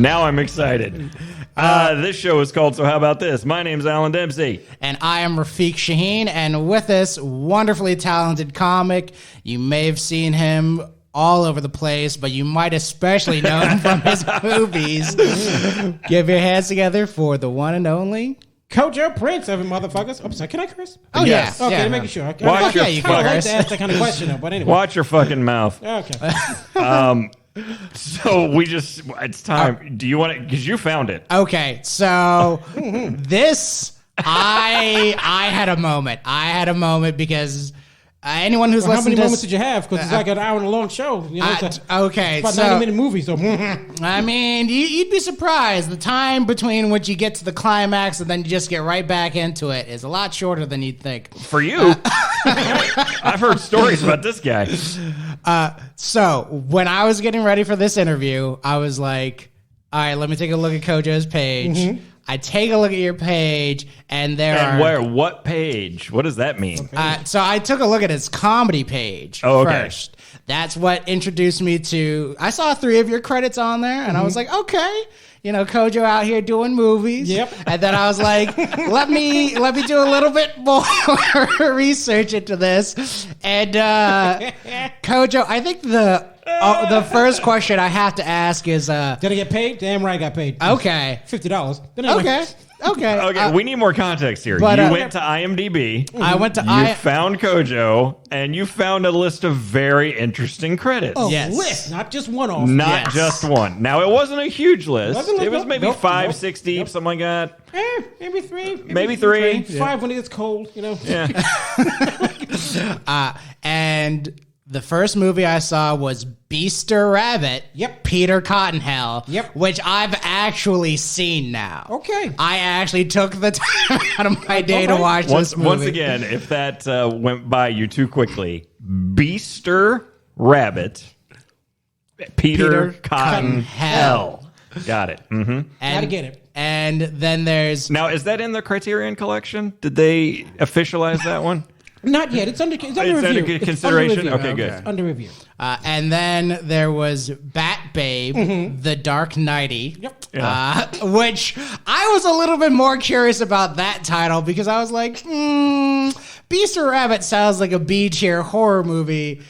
Now I'm excited. This show is called So How About This? My name's Alan Dempsey. And I am Rafiq Shaheen, and with this wonderfully talented comic, you may have seen him all over the place, but you might especially know him from his movies. Give your hands together for the one and only Kojo Prince, motherfuckers. I'm sorry, can I curse? Oh, Yes. yeah. Okay, Yeah. making sure. Watch your you I don't like curse. to ask that kind of question, though, but anyway. Watch your fucking mouth. Okay. So it's time. Do you want it? Because you found it. Okay, so this, I had a moment. I had a moment because anyone who's Well, how listened many to moments did you have? Because it's like an hour and a long show. You know, it's okay, about so 90-minute movie. So I mean, you'd be surprised. The time between when you get to the climax and then you just get right back into it is a lot shorter than you'd think. For you. I've heard stories about this guy. So when I was getting ready for this interview, I was like, all right, let me take a look at Kojo's page. Mm-hmm. I take a look at your page, and What page? What does that mean? So I took a look at his comedy page first. That's what introduced me to. I saw 3 of your credits on there, and I was like, okay, you know, Kojo out here doing movies. Yep. And then I was like, let me do a little bit more research into this. And Kojo, I think the first question I have to ask is, did I get paid? Damn right, I got paid. okay, $50. But anyway. okay. We need more context here. but, You went to IMDb. I went to You found Kojo, and you found a list of very interesting credits. Oh, Yes. list, not just one off. Not yes. just one. Now, it wasn't a huge list. Wasn't it? It was maybe Nope. 5, 6 deep, something like that. Maybe 3. Maybe 3. 5 when it gets cold, you know. Yeah. And the first movie I saw was Beaster Rabbit. Yep. Peter Cottontail. Yep. Which I've actually seen now. Okay. I actually took the time out of my day to watch this movie. Once again, if that went by you too quickly, Beaster Rabbit, Peter Cotton Hell. Got it. Mm-hmm. Gotta get it. And then there's... Now, is that in the Criterion Collection? Did they officialize that one? Not yet. It's under It's review. under consideration? It's under Okay, review. good. Under review. and then there was Bat Babe, The Dark Knighty. Yep. Which I was a little bit more curious about that title because I was like, Beaster Rabbit sounds like a B-tier horror movie.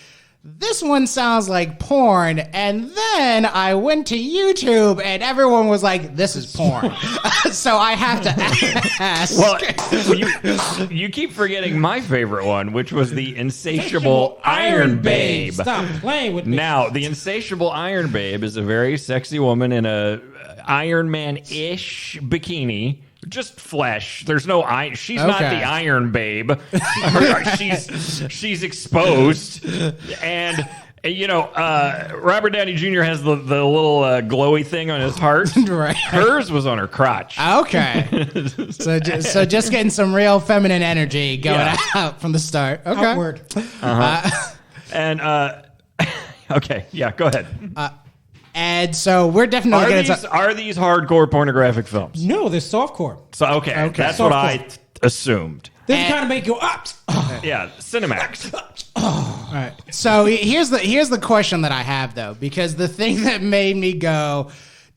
This one sounds like porn. And then I went to YouTube and everyone was like, this is porn. So I have to ask. Well, you keep forgetting my favorite one, which was the Insatiable Iron Babe. Stop playing with me. Now, the Insatiable Iron Babe is a very sexy woman in a Iron Man-ish bikini. Just flesh. There's no iron. She's not the Iron Babe. She's exposed, and you know, Robert Downey Jr. has the little glowy thing on his heart. Right. Hers was on her crotch. Okay. so just getting some real feminine energy going out from the start. Okay. Outward. And okay, yeah, go ahead. And so we're definitely going to... Are these hardcore pornographic films? No, they're softcore. So okay. That's what I assumed. They kind of make you up. Yeah, Skin-emax. All right. So here's the question that I have, though, because the thing that made me go,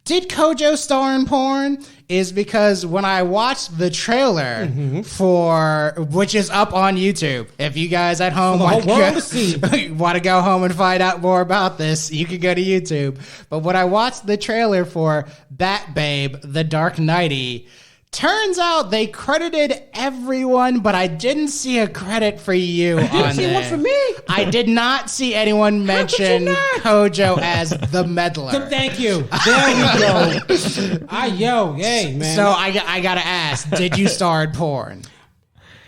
did Kojo star in porn? Is because when I watched the trailer which is up on YouTube, if you guys at home want to go home and find out more about this, you can go to YouTube. But when I watched the trailer for Bat Babe, The Dark Knighty, turns out they credited everyone, but I didn't see a credit for you on there. See one for me? I did not see anyone mention Kojo as the meddler. Thank you. There we go. Hey, man. So I gotta ask, did you star in porn?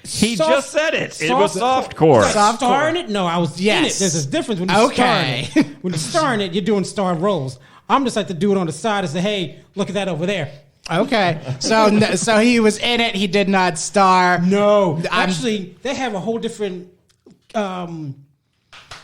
He just said it. It was softcore. Star in it? No, I was in it. There's a difference when you star in it. When you star in it, you're doing star roles. I'm just like the dude on the side and say, hey, look at that over there. Okay, so he was in it. He did not star. No, actually, they have a whole different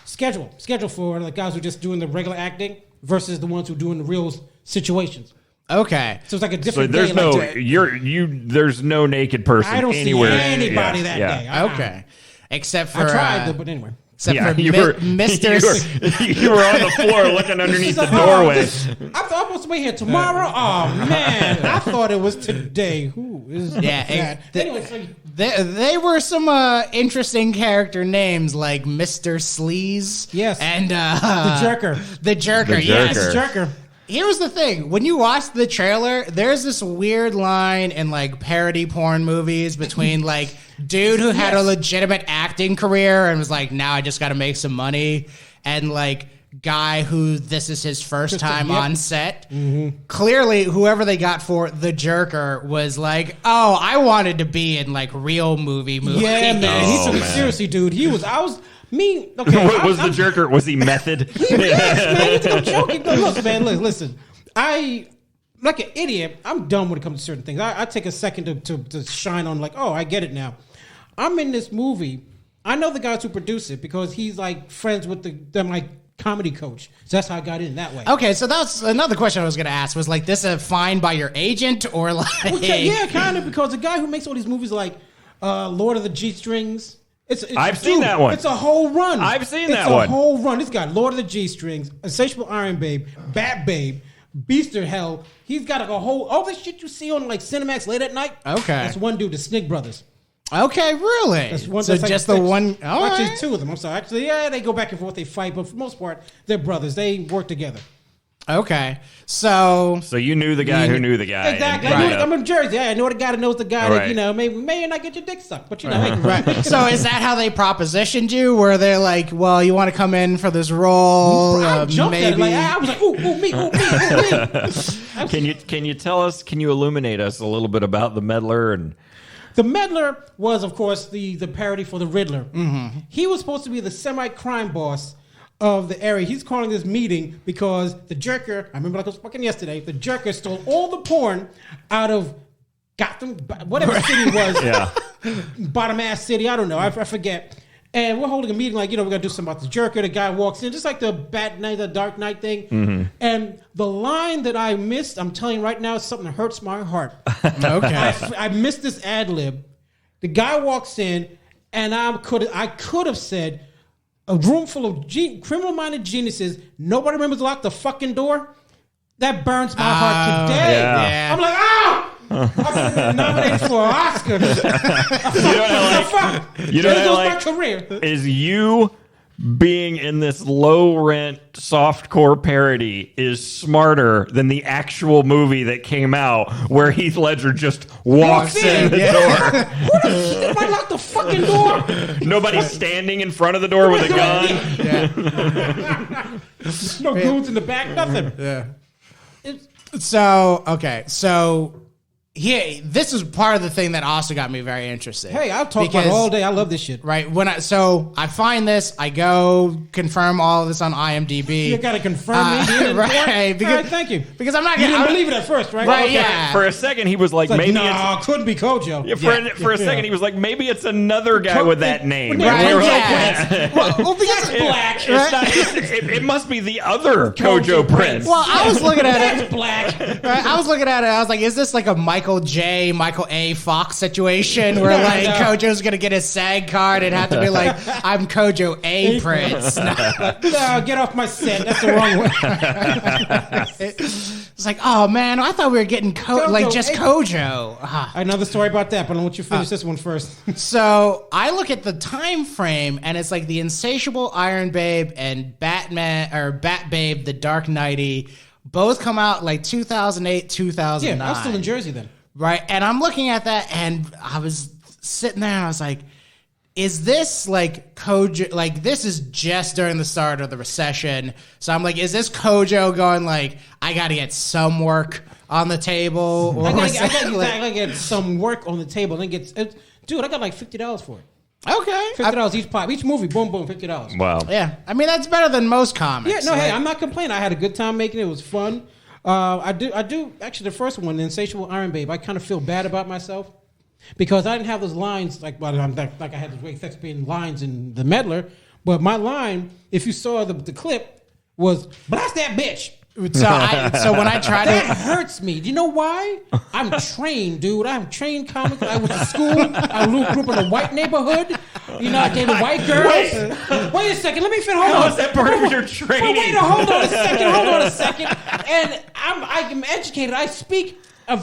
schedule for like guys who are just doing the regular acting versus the ones who are doing the real situations. Okay, so it's like a different. So there's day, there's no naked person I don't anywhere. See anybody that day. Okay, except for I tried, but anyway. Except for Mr. You were on the floor looking underneath the doorway. I thought I was supposed to be here tomorrow. Oh man, I thought it was today. Who is that? Anyway, so they were some interesting character names like Mr. Sleaze. Yes, and the Jerker. The Jerker. Yes, Jerker. Here's the thing. When you watch the trailer, there's this weird line in like parody porn movies between like dude who had a legitimate acting career and was like, now I just got to make some money, and like guy who this is his first time on set. Mm-hmm. Clearly, whoever they got for the Jerker was like, oh, I wanted to be in like real movie. Yeah, man. He took it seriously, dude. Okay, was the Jerker? Was he method? Yes, man. I'm joking. Look, man. Listen. Like an idiot, I'm dumb when it comes to certain things. I take a second to shine on like, oh, I get it now. I'm in this movie. I know the guys who produce it because he's like friends with my comedy coach. So that's how I got in that way. Okay, so that's another question I was going to ask. Was like this a fine by your agent or like? Well, yeah, kind of, because the guy who makes all these movies like Lord of the G-Strings. I've seen that one. It's a whole run. I've seen that one. It's a whole run. It's got Lord of the G-Strings, Insatiable Iron Babe, Bat Babe, Beast of Hell. He's got like a whole all this shit you see on like Skin-emax late at night. Okay, that's one dude, the Snig Brothers. Okay, really? That's one. So that's just like the one. Actually, right. Two of them. I'm sorry. Actually, yeah, they go back and forth. They fight, but for the most part, they're brothers. They work together. Okay, so you knew the guy who knew the guy. Exactly. I'm in Jersey. I know the guy that knows the guy that, you know, may not get your dick sucked, but you know. Right. So is that how they propositioned you? Where they're like, well, you want to come in for this role? I jumped at it. Like, I was like, ooh, me. Can you tell us? Can you illuminate us a little bit about the Meddler and? The Meddler was, of course, the parody for the Riddler. Mm-hmm. He was supposed to be the semi-crime boss of the area. He's calling this meeting because the Jerker, I remember like I was fucking yesterday, the Jerker stole all the porn out of Gotham, whatever city it was. Yeah. Bottom-ass city, I don't know, I forget. And we're holding a meeting like, we're going to do something about the Jerker. The guy walks in, just like the the Dark Knight thing. Mm-hmm. And the line that I missed, I'm telling you right now, is something that hurts my heart. Okay. I missed this ad lib. The guy walks in, and I could have said, a room full of criminal-minded geniuses, nobody remembers to lock the fucking door. That burns my heart today. Yeah. I'm like, I'm been nominated for an Oscar. You know what my career is you being in this low-rent softcore parody is smarter than the actual movie that came out where Heath Ledger just walks in the door. Who the shit might lock the fucking door? Nobody's standing in front of the door with a gun. No goons in the back, nothing. Yeah. So this is part of the thing that also got me very interested. Hey, I'll talk about it all day. I love this shit. Right. So I find this, I go confirm all of this on IMDb. You got to confirm it. Right. Because, all right, thank you. Because I'm not going to... You didn't believe it at first, right? Right, okay. yeah. For a second, he was like maybe it couldn't be Kojo. Yeah, for a second, he was like, maybe it's another guy with that name. Right, we were well, because it's black. It must be the other Kojo Prince. Well, I was looking at it. It's black. Right, I was looking at it. I was like, is this like a Michael A. Fox situation where Kojo's gonna get his SAG card and have to be like, I'm Kojo A. Prince. No, get off my set. That's the wrong way. It's like, oh man, I thought we were getting Kojo. Another story about that, but I want you to finish this one first. So I look at the time frame, and it's like the Insatiable Iron Babe and Batman or Bat Babe, the Dark Knighty, both come out like 2008, 2009. Yeah, I was still in Jersey then. Right, and I'm looking at that, and I was sitting there, and I was like, is this like Kojo, like this is just during the start of the recession, so I'm like, is this Kojo going like, I gotta get some work on the table? Or I gotta get some work on the table, and dude, I got like $50 for it. Okay. $50 each pop. Each movie, boom, boom, $50. Wow. Yeah, I mean, that's better than most comics. Yeah, no, hey, I'm not complaining. I had a good time making it. It was fun. I do. Actually, the first one, the Insatiable Iron Babe, I kind of feel bad about myself because I didn't have those lines like I had the great sex being lines in the Meddler. But my line, if you saw the clip, was blast that bitch. So when I tried That hurts me. Do you know why? I'm trained, dude. I'm trained comic. I went to school. I grew up in a white neighborhood. You know, I dated white girls. Wait a second. Let me finish. Hold on. How is that part of your training? Wait, hold on a second. And I'm educated. I speak a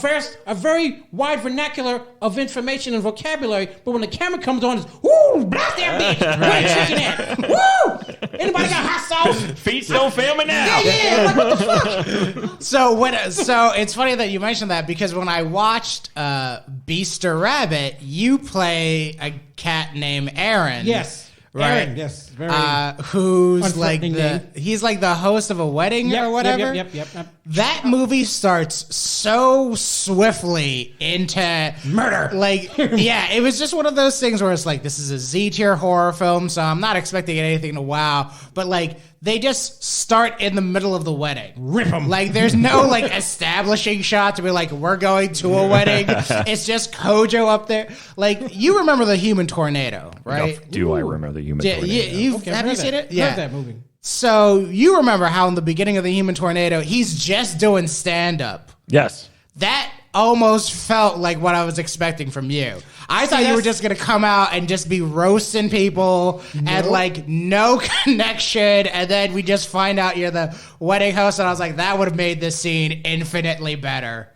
very wide vernacular of information and vocabulary, but when the camera comes on, it's woo, blast that bitch. Where the chicken at? Woo! Anybody got hot sauce? Feet don't fail me now. Yeah. Like, what the fuck? So it's funny that you mentioned that because when I watched Beaster Rabbit, you play a cat named Aaron. Yes. Right. Aaron, yes. Very Who's like name. he's like the host of a wedding or whatever. Yep. That movie starts so swiftly into Murder. Like, yeah, it was just one of those things where it's like, this is a Z-tier horror film, so I'm not expecting anything to wow. But like, they just start in the middle of the wedding. Rip 'em. Like, there's no like establishing shot to be like, we're going to a wedding. It's just Kojo up there. Like, you remember the Human Tornado, right? Do I remember the Human Tornado? Have you seen it? Love that movie. So you remember how in the beginning of the Human Tornado, he's just doing stand-up. Yes. That almost felt like what I was expecting from you. I thought you were just going to come out and just be roasting people and like no connection. And then we just find out you're the wedding host. And I was like, that would have made this scene infinitely better.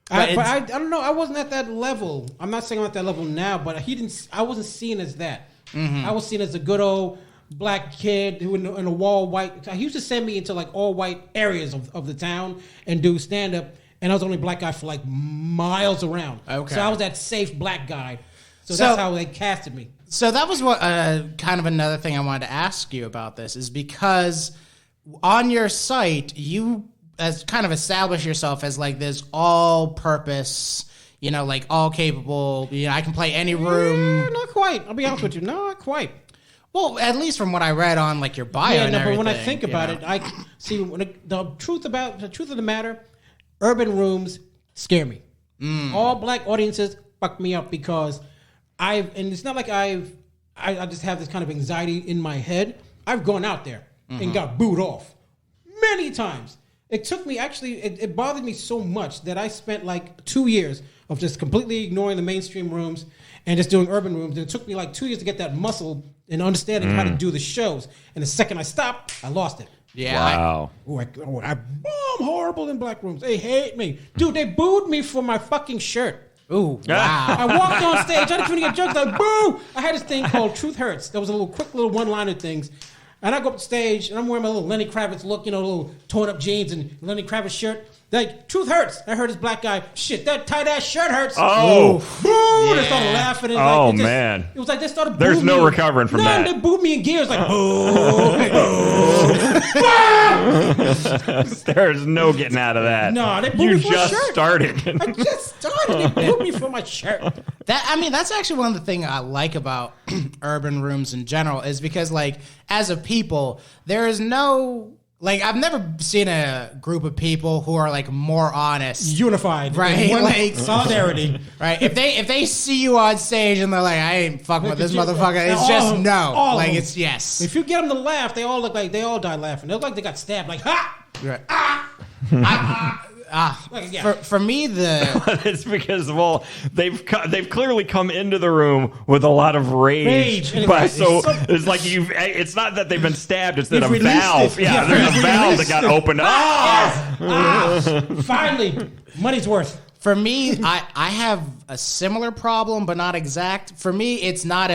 But I don't know. I wasn't at that level. I'm not saying I'm at that level now, but I wasn't seen as that. Mm-hmm. I was seen as a good old black kid who in a wall white. He used to send me into like all white areas of the town and do stand up. And I was the only black guy for like miles around. Okay. So I was that safe black guy. So that's how they casted me. So that was what kind of another thing I wanted to ask you about this is because on your site, you as kind of establish yourself as like this all-purpose, you know, like all-capable, you know, I can play any room. Not quite. I'll be honest with you. Not quite. Well, at least from what I read on like your bio and everything. But when I think about it, I see the truth of the matter, urban rooms scare me. All black audiences fuck me up because and it's not like I just have this kind of anxiety in my head. I've gone out there and got booed off many times. It took me it bothered me so much that I spent like 2 years of just completely ignoring the mainstream rooms and just doing urban rooms. And it took me like 2 years to get that muscle and understanding how to do the shows. And the second I stopped, I lost it. Yeah. Wow. I bomb horrible in black rooms. They hate me. Dude, they booed me for my fucking shirt. Ooh, wow. I walked on stage. I didn't even get jokes. Like, boo! I had this thing called Truth Hurts. That was a quick little one-liner things. And I go up stage, and I'm wearing my little Lenny Kravitz look, you know, little torn-up jeans and Lenny Kravitz shirt. Like, truth hurts. I heard this black guy, shit, that tight-ass shirt hurts. Oh. Boo! They started laughing. And oh, man. It was like they started booing There's no me. recovering from that. They booed me in gears like, boo! There's no getting out of that. No, they booed me for my shirt. You just started. I just started. They booed me for my shirt. That's actually one of the things I like about urban rooms in general is because, like, as a people, there is no... Like, I've never seen a group of people who are, like, more honest. Unified. Right? Like, solidarity. Right? If they see you on stage and they're like, I ain't fucking with this motherfucker, it's just no. Like, it's yes. If you get them to laugh, they all look like they all die laughing. They look like they got stabbed. Like, ha! Right. For me, it's because of all they've clearly come into the room with a lot of rage. It's like it's not that they've been stabbed; it's that a valve. Yeah, there's a valve that got opened up. Finally, money's worth. For me, I have a similar problem, but not exact. For me, it's not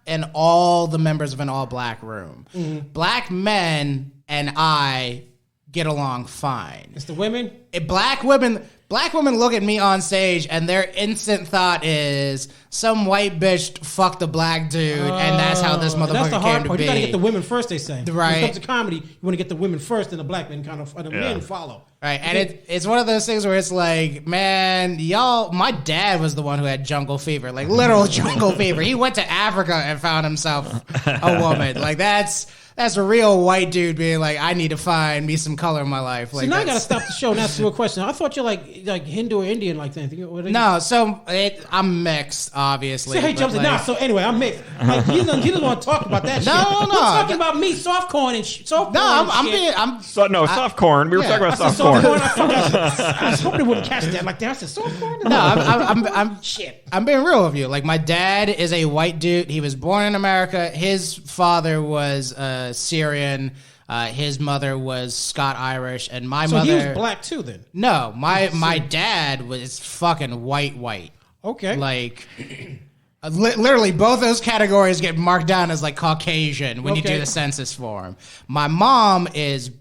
in all the members of an all black room. Mm-hmm. Black men and I get along fine. It's the women? Black women look at me on stage and their instant thought is some white bitch fucked a black dude and that's how this motherfucker came to be. You gotta get the women first, they say. Right. When it comes to comedy, you want to get the women first and the black men men follow. Right, and it's one of those things where it's like, man, my dad was the one who had jungle fever, like literal jungle fever. He went to Africa and found himself a woman. Like that's That's a real white dude being like, I need to find me some color in my life. Like, so now I got to stop the show and ask you a question. I thought you're like Hindu or Indian like that. No, so I'm mixed, obviously. So he jumps in. So anyway, I'm mixed. Like, he doesn't want to talk about that shit. No. We're talking about me, soft corn and soft corn. No, soft corn. We were talking about soft corn. I was hoping they wouldn't catch that. Like, I said soft corn? No, I'm being real with you. Like, my dad is a white dude. He was born in America. His father was Syrian. His mother was Scot-Irish, and my mother. So he was black too, then? No, my dad was fucking white. Okay. Like, literally, both those categories get marked down as like Caucasian when you do the census form. My mom is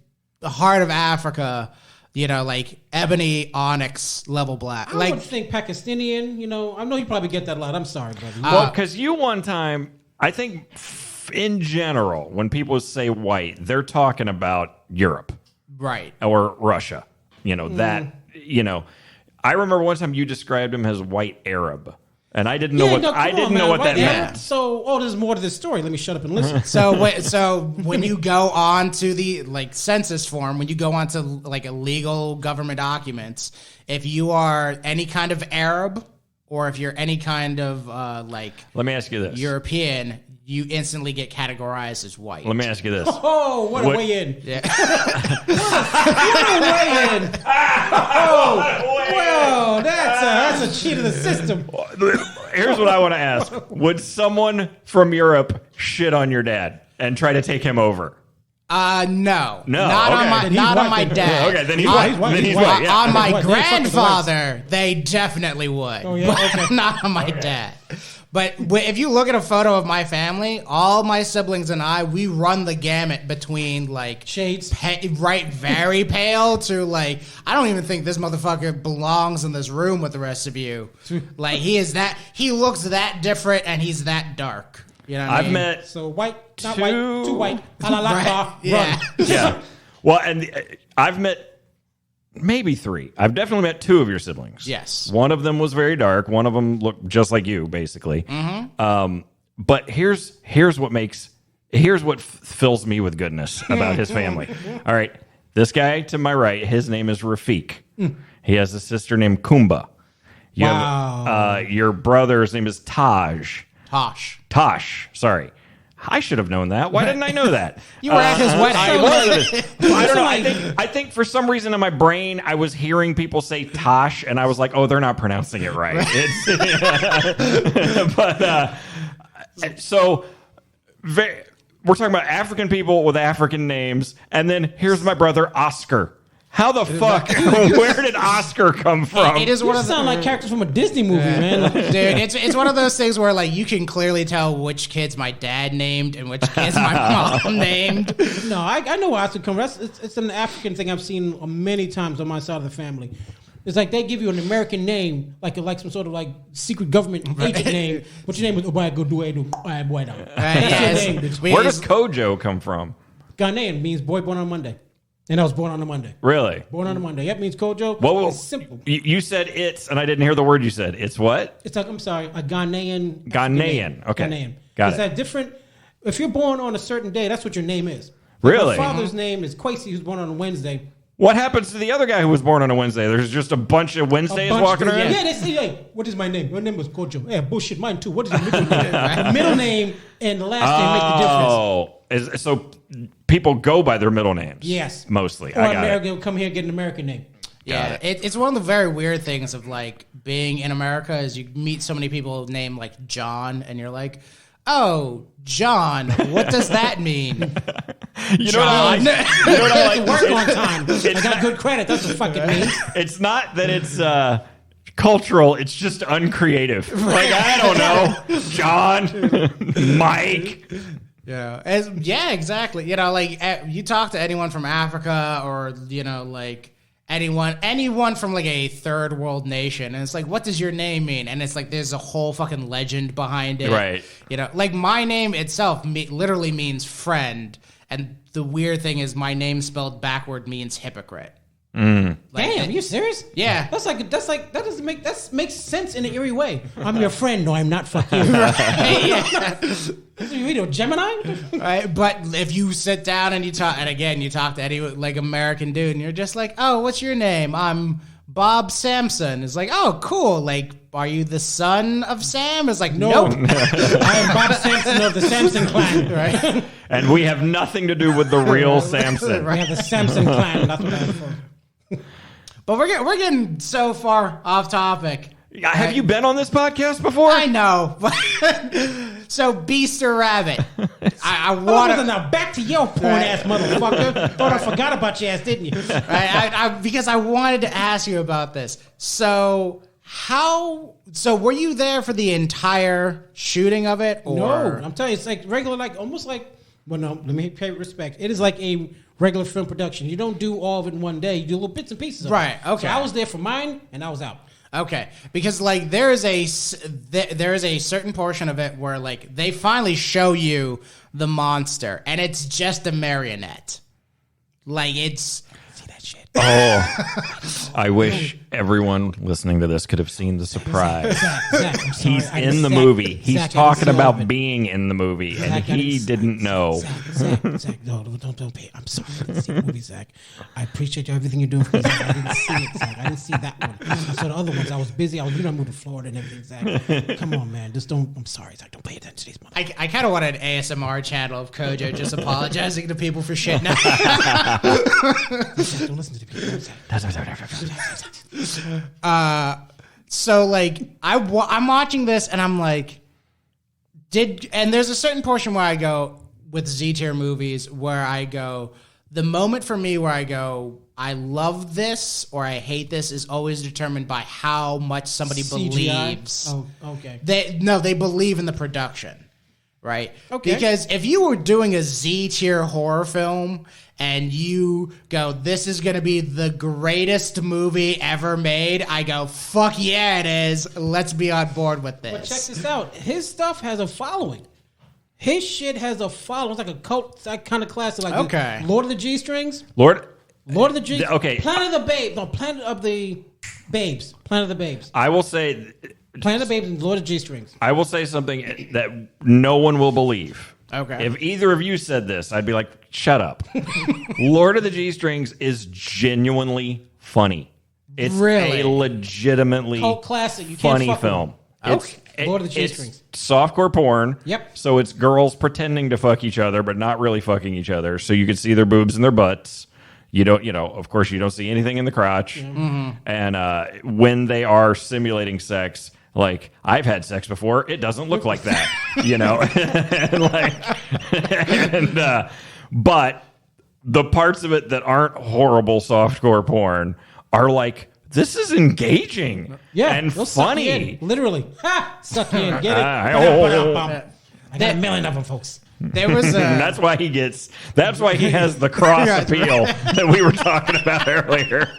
the heart of Africa. Like ebony onyx level black. I would think Pakistani. I know you probably get that a lot. I'm sorry, brother. Well, because you one time, I think. In general, when people say white, they're talking about Europe, right, or Russia. That. I remember one time you described him as white Arab, and I didn't know what that meant. So, there's more to this story. Let me shut up and listen. So when you go on to the census form, when you go on to illegal government documents, if you are any kind of Arab or if you're any kind of let me ask you this, European, you instantly get categorized as white. Let me ask you this. Oh, what a way in. Yeah. What a way in. Well, that's a cheat of the system. Here's what I want to ask. Would someone from Europe shit on your dad and try to take him over? No. Not okay. on my dad. Okay, then he's white. Yeah. On my grandfather, they definitely would. Oh, yeah? Okay. Not on my dad. But if you look at a photo of my family, all my siblings and I, we run the gamut between shades, very pale to I don't even think this motherfucker belongs in this room with the rest of you. He looks that different and he's that dark. You know what I mean? met white, not white, too white. Yeah. Yeah. Well, and I've met maybe 3. I've definitely met 2 of your siblings. Yes. One of them was very dark. One of them looked just like you, basically. Mm-hmm. But here's what fills me with goodness about his family. All right. This guy to my right, his name is Rafiq. He has a sister named Kumba. Your brother's name is Tosh. Sorry. I should have known that. Why didn't I know that? You were at his wedding. I don't know. I think for some reason in my brain, I was hearing people say Tosh, and I was like, oh, they're not pronouncing it right. We're talking about African people with African names, and then here's my brother, Oscar. How the fuck? Where did Oscar come from? It is one of sound like characters from a Disney movie, man. Dude, it's one of those things where you can clearly tell which kid's my dad named and which kid's my mom named. No, I know where Oscar comes from. It's an African thing I've seen many times on my side of the family. It's like they give you an American name, like some sort of secret government agent name. What's your name? Where does Kojo come from? Ghanaian means boy born on Monday. And I was born on a Monday. Really? Born on a Monday. That means Kojo. Well, it's simple. You said it's, and I didn't hear the word you said. It's what? It's I'm sorry, a Ghanaian. Okay. Ghanaian. Got it's that different. If you're born on a certain day, that's what your name is. Really? My father's name is Kwesi, who's born on a Wednesday. What happens to the other guy who was born on a Wednesday? There's just a bunch of Wednesdays walking around? Yeah, they say, what is my name? My name was Kojo. Yeah, bullshit, mine too. What is your middle name? The middle name and the last name make the difference. So people go by their middle names. Yes. Mostly. Or American will come here and get an American name. Yeah, it's one of the very weird things of being in America is you meet so many people named John and you're like, oh, John, what does that mean? You know what I like? Work on time. I got good credit. That's what fucking means. It's not that it's cultural. It's just uncreative. I don't know. John, Mike. Yeah. Exactly. You talk to anyone from Africa or, anyone from a third world nation, and it's what does your name mean? And it's there's a whole fucking legend behind it. Right. My name itself literally means friend. And the weird thing is my name spelled backward means hypocrite. Damn, are you serious? Yeah. That doesn't makes sense in an eerie way. I'm your friend. No, I'm not. Fuck you. You Gemini? Right, but if you sit down and you talk to any like American dude, and you're just like, oh, what's your name? I'm Bob Samson. It's like, oh, cool. Like, are you the son of Sam? It's like, nope. I am Bob Samson of the Samson clan, right? And we have nothing to do with the real Samson. We have the Samson clan. That's what I'm for. But we're getting so far off topic. Have you been on this podcast before? I know. So, Beast or Rabbit? I want to... Now, back to your porn-ass motherfucker. Thought I forgot about your ass, didn't you? Right, because I wanted to ask you about this. So, were you there for the entire shooting of it? Or? No. I'm telling you, it's like regular, like, almost like... Well, no, let me pay respect. It is like a regular film production. You don't do all of it in one day. You do little bits and pieces of it. Right, okay. So I was there for mine, and I was out. Okay, because like there is a certain portion of it where like they finally show you the monster and it's just a marionette. Like it's see that shit. Oh, I wish everyone listening to this could have seen the surprise. Zach, He's in the movie. He's talking about being in the movie, and he didn't know. Zach, no, don't pay. I'm sorry, I didn't see the movie, Zach. I appreciate everything you're doing for me, Zach. I didn't see it, Zach. I didn't see that one. I saw the other ones. I was busy. I moved to Florida and everything, Zach. Come on, man. Just don't. I'm sorry, Zach. Don't pay attention to these motherfuckers. I kind of wanted an ASMR channel of Kojo just apologizing to people for shit now. Don't listen to the people, Zach. So like I'm watching this and I'm like, and there's a certain portion where I go with Z tier movies where I go, the moment for me where I go, I love this or I hate this is always determined by how much somebody CGI? believes. Oh, okay. They believe in the production. Right? Okay. Because if you were doing a Z tier horror film and you go, this is going to be the greatest movie ever made, I go, fuck yeah, it is. Let's be on board with this. But check this out. His stuff has a following. His shit has a following. It's like a cult kind of classic. Like okay. Lord of the G-Strings. Lord of the G. Okay. Planet of the Babes. No, Planet of the Babes. Planet of the Babes. I will say... Planet of the Babes and Lord of the G-Strings. I will say something that no one will believe. Okay. If either of you said this, I'd be like, shut up. Lord of the G-Strings is genuinely funny. It's really? a legitimately cult classic. You funny can't fuck film. Okay. Lord of the G-Strings. It's softcore porn. Yep. So it's girls pretending to fuck each other, but not really fucking each other. So you can see their boobs and their butts. You don't, of course, you don't see anything in the crotch. Mm-hmm. And when they are simulating sex, like I've had sex before, it doesn't look like that, but the parts of it that aren't horrible softcore porn are like, this is engaging and funny. Literally. Ha! Suck you in. Get it? I got a million of them, folks. There was that's why he has the cross appeal that we were talking about earlier.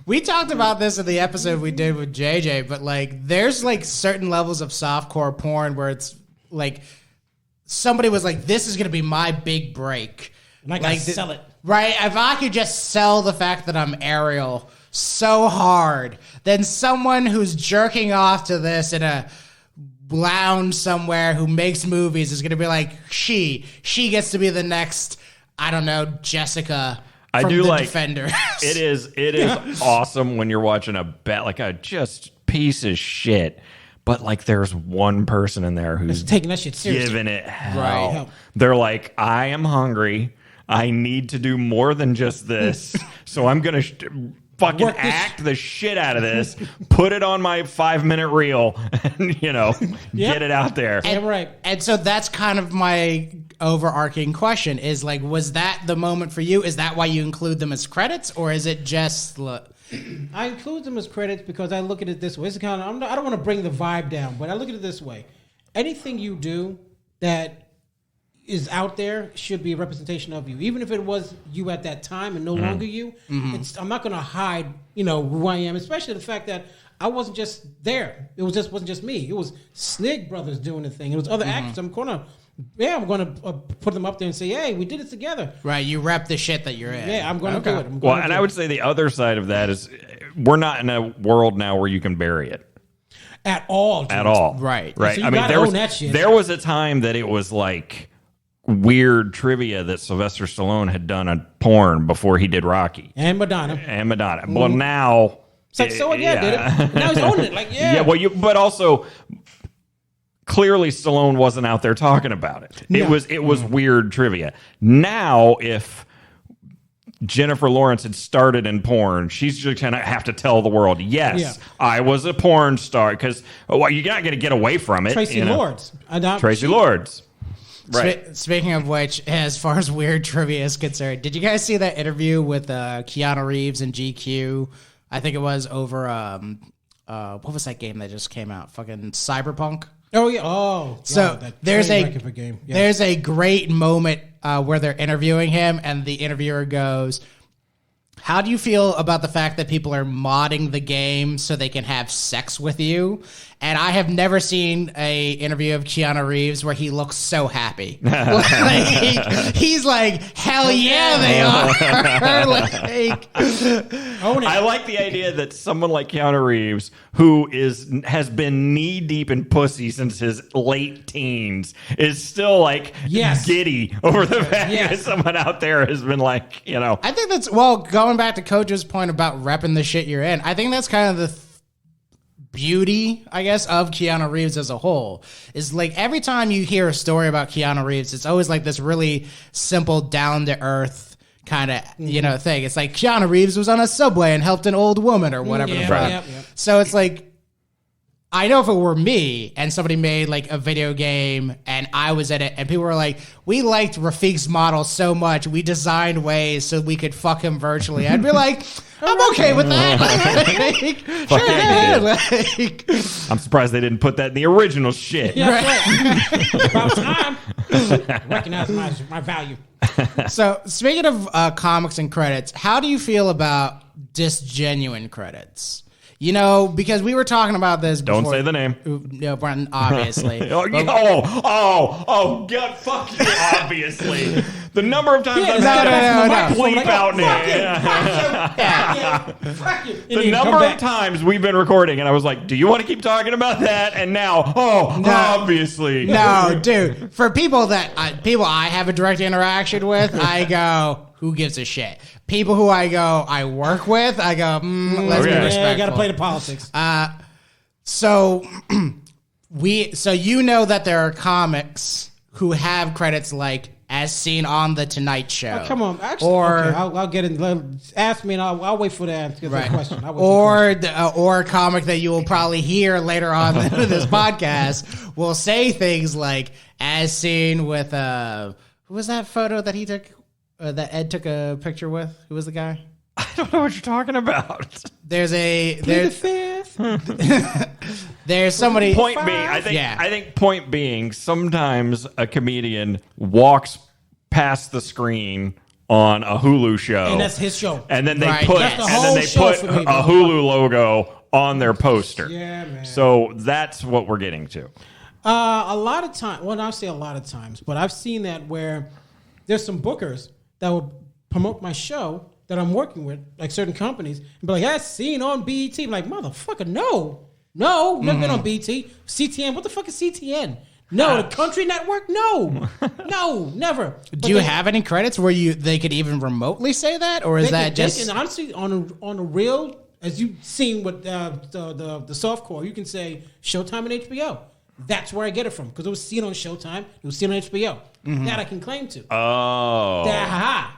We talked about this in the episode we did with JJ, but like there's like certain levels of softcore porn where it's like somebody was like, this is going to be my big break. And I gotta sell it. Right? If I could just sell the fact that I'm Ariel so hard, then someone who's jerking off to this in a lounge somewhere who makes movies is going to be like, she gets to be the next, I don't know, Jessica from I do the like Defenders. It is awesome when you're watching a just piece of shit, but like there's one person in there who's taking that shit seriously, giving it hell. Right. They're like, I am hungry. I need to do more than just this, so I'm gonna fucking act the shit out of this, put it on my 5-minute reel, and get it out there. And so that's kind of my overarching question is like, was that the moment for you? Is that why you include them as credits, or is it just I include them as credits because I look at it this way. It's kind of, I don't want to bring the vibe down, but I look at it this way. Anything you do that is out there should be a representation of you, even if it was you at that time and no longer you. I'm not going to hide, who I am, especially the fact that I wasn't just there. It wasn't just me. It was Snig Brothers doing the thing. It was other actors. I'm gonna put them up there and say, hey, we did it together. Right, you rep the shit that you're in. Yeah, I'm gonna do it. I would say the other side of that is we're not in a world now where you can bury it. At all. At all. Right. Right. So you I mean, gotta own that shit. there was a time that it was like weird trivia that Sylvester Stallone had done on porn before he did Rocky. And Madonna. Well, now... It's like, so yeah, did it. Now he's owning it. Like, yeah. Yeah, well, but also... Clearly, Stallone wasn't out there talking about it. No. It was weird trivia. Now, if Jennifer Lawrence had started in porn, she's just going to have to tell the world, yes, I was a porn star. Because you're not going to get away from it. Tracy Lords. Tracy Lords. Right. Speaking of which, as far as weird trivia is concerned, did you guys see that interview with Keanu Reeves and GQ? I think it was over, what was that game that just came out? Fucking Cyberpunk? Oh, yeah. Oh. So God, there's game. Yeah. There's a great moment where they're interviewing him, and the interviewer goes, how do you feel about the fact that people are modding the game so they can have sex with you? And I have never seen a interview of Keanu Reeves where he looks so happy. He's like, hell yeah, they are. I like the idea that someone like Keanu Reeves, who has been knee deep in pussy since his late teens, is still like giddy over the fact that someone out there has been like, I think that's, going back to Kojo's point about repping the shit you're in, I think that's kind of the beauty, I guess, of Keanu Reeves as a whole. Is like every time you hear a story about Keanu Reeves, it's always like this really simple, down to earth kind of thing. It's like Keanu Reeves was on a subway and helped an old woman or whatever. So it's like, I know if it were me and somebody made like a video game and I was in it and people were like, we liked Rafiq's model so much, we designed ways so we could fuck him virtually. I'd be like, I'm okay with that. I'm surprised they didn't put that in the original shit. Yeah, right. About time. Recognize my value. So speaking of comics and credits, how do you feel about disgenuine credits? Because we were talking about this before. Don't say the name. No, Brenton, obviously. God, fuck you, obviously. The number of times I've had to bleep out name. The number of times we've been recording, and I was like, do you want to keep talking about that? And now, obviously. No, dude. For people I have a direct interaction with, I go, who gives a shit? People who I work with, I go, let's be respectful. Yeah, you got to play the politics. So that there are comics who have credits like as seen on the Tonight Show. Oh, come on, actually, I'll get in. Ask me, and I'll wait for the answer to that question. Or a comic that you will probably hear later on in this podcast will say things like as seen with who was that photo that he took? That Ed took a picture with? Who was the guy? I don't know what you're talking about. There's somebody. Point being, I think point being, sometimes a comedian walks past the screen on a Hulu show, and that's his show. And then they put a Hulu logo on their poster. Yeah, man. So that's what we're getting to. A lot of times, well, I say a lot of times, but I've seen that where there's some bookers that would promote my show that I'm working with, like certain companies, and be like, "That's seen on BET." I'm like, motherfucker, no, never been on BET. CTN, what the fuck is CTN? No, the Country Network, no, never. Do you have any credits where they could even remotely say that, or is that just? They can, honestly, on a real, as you've seen with the Softcore, you can say Showtime and HBO. That's where I get it from, because it was seen on Showtime, it was seen on HBO. That I can claim to. Oh.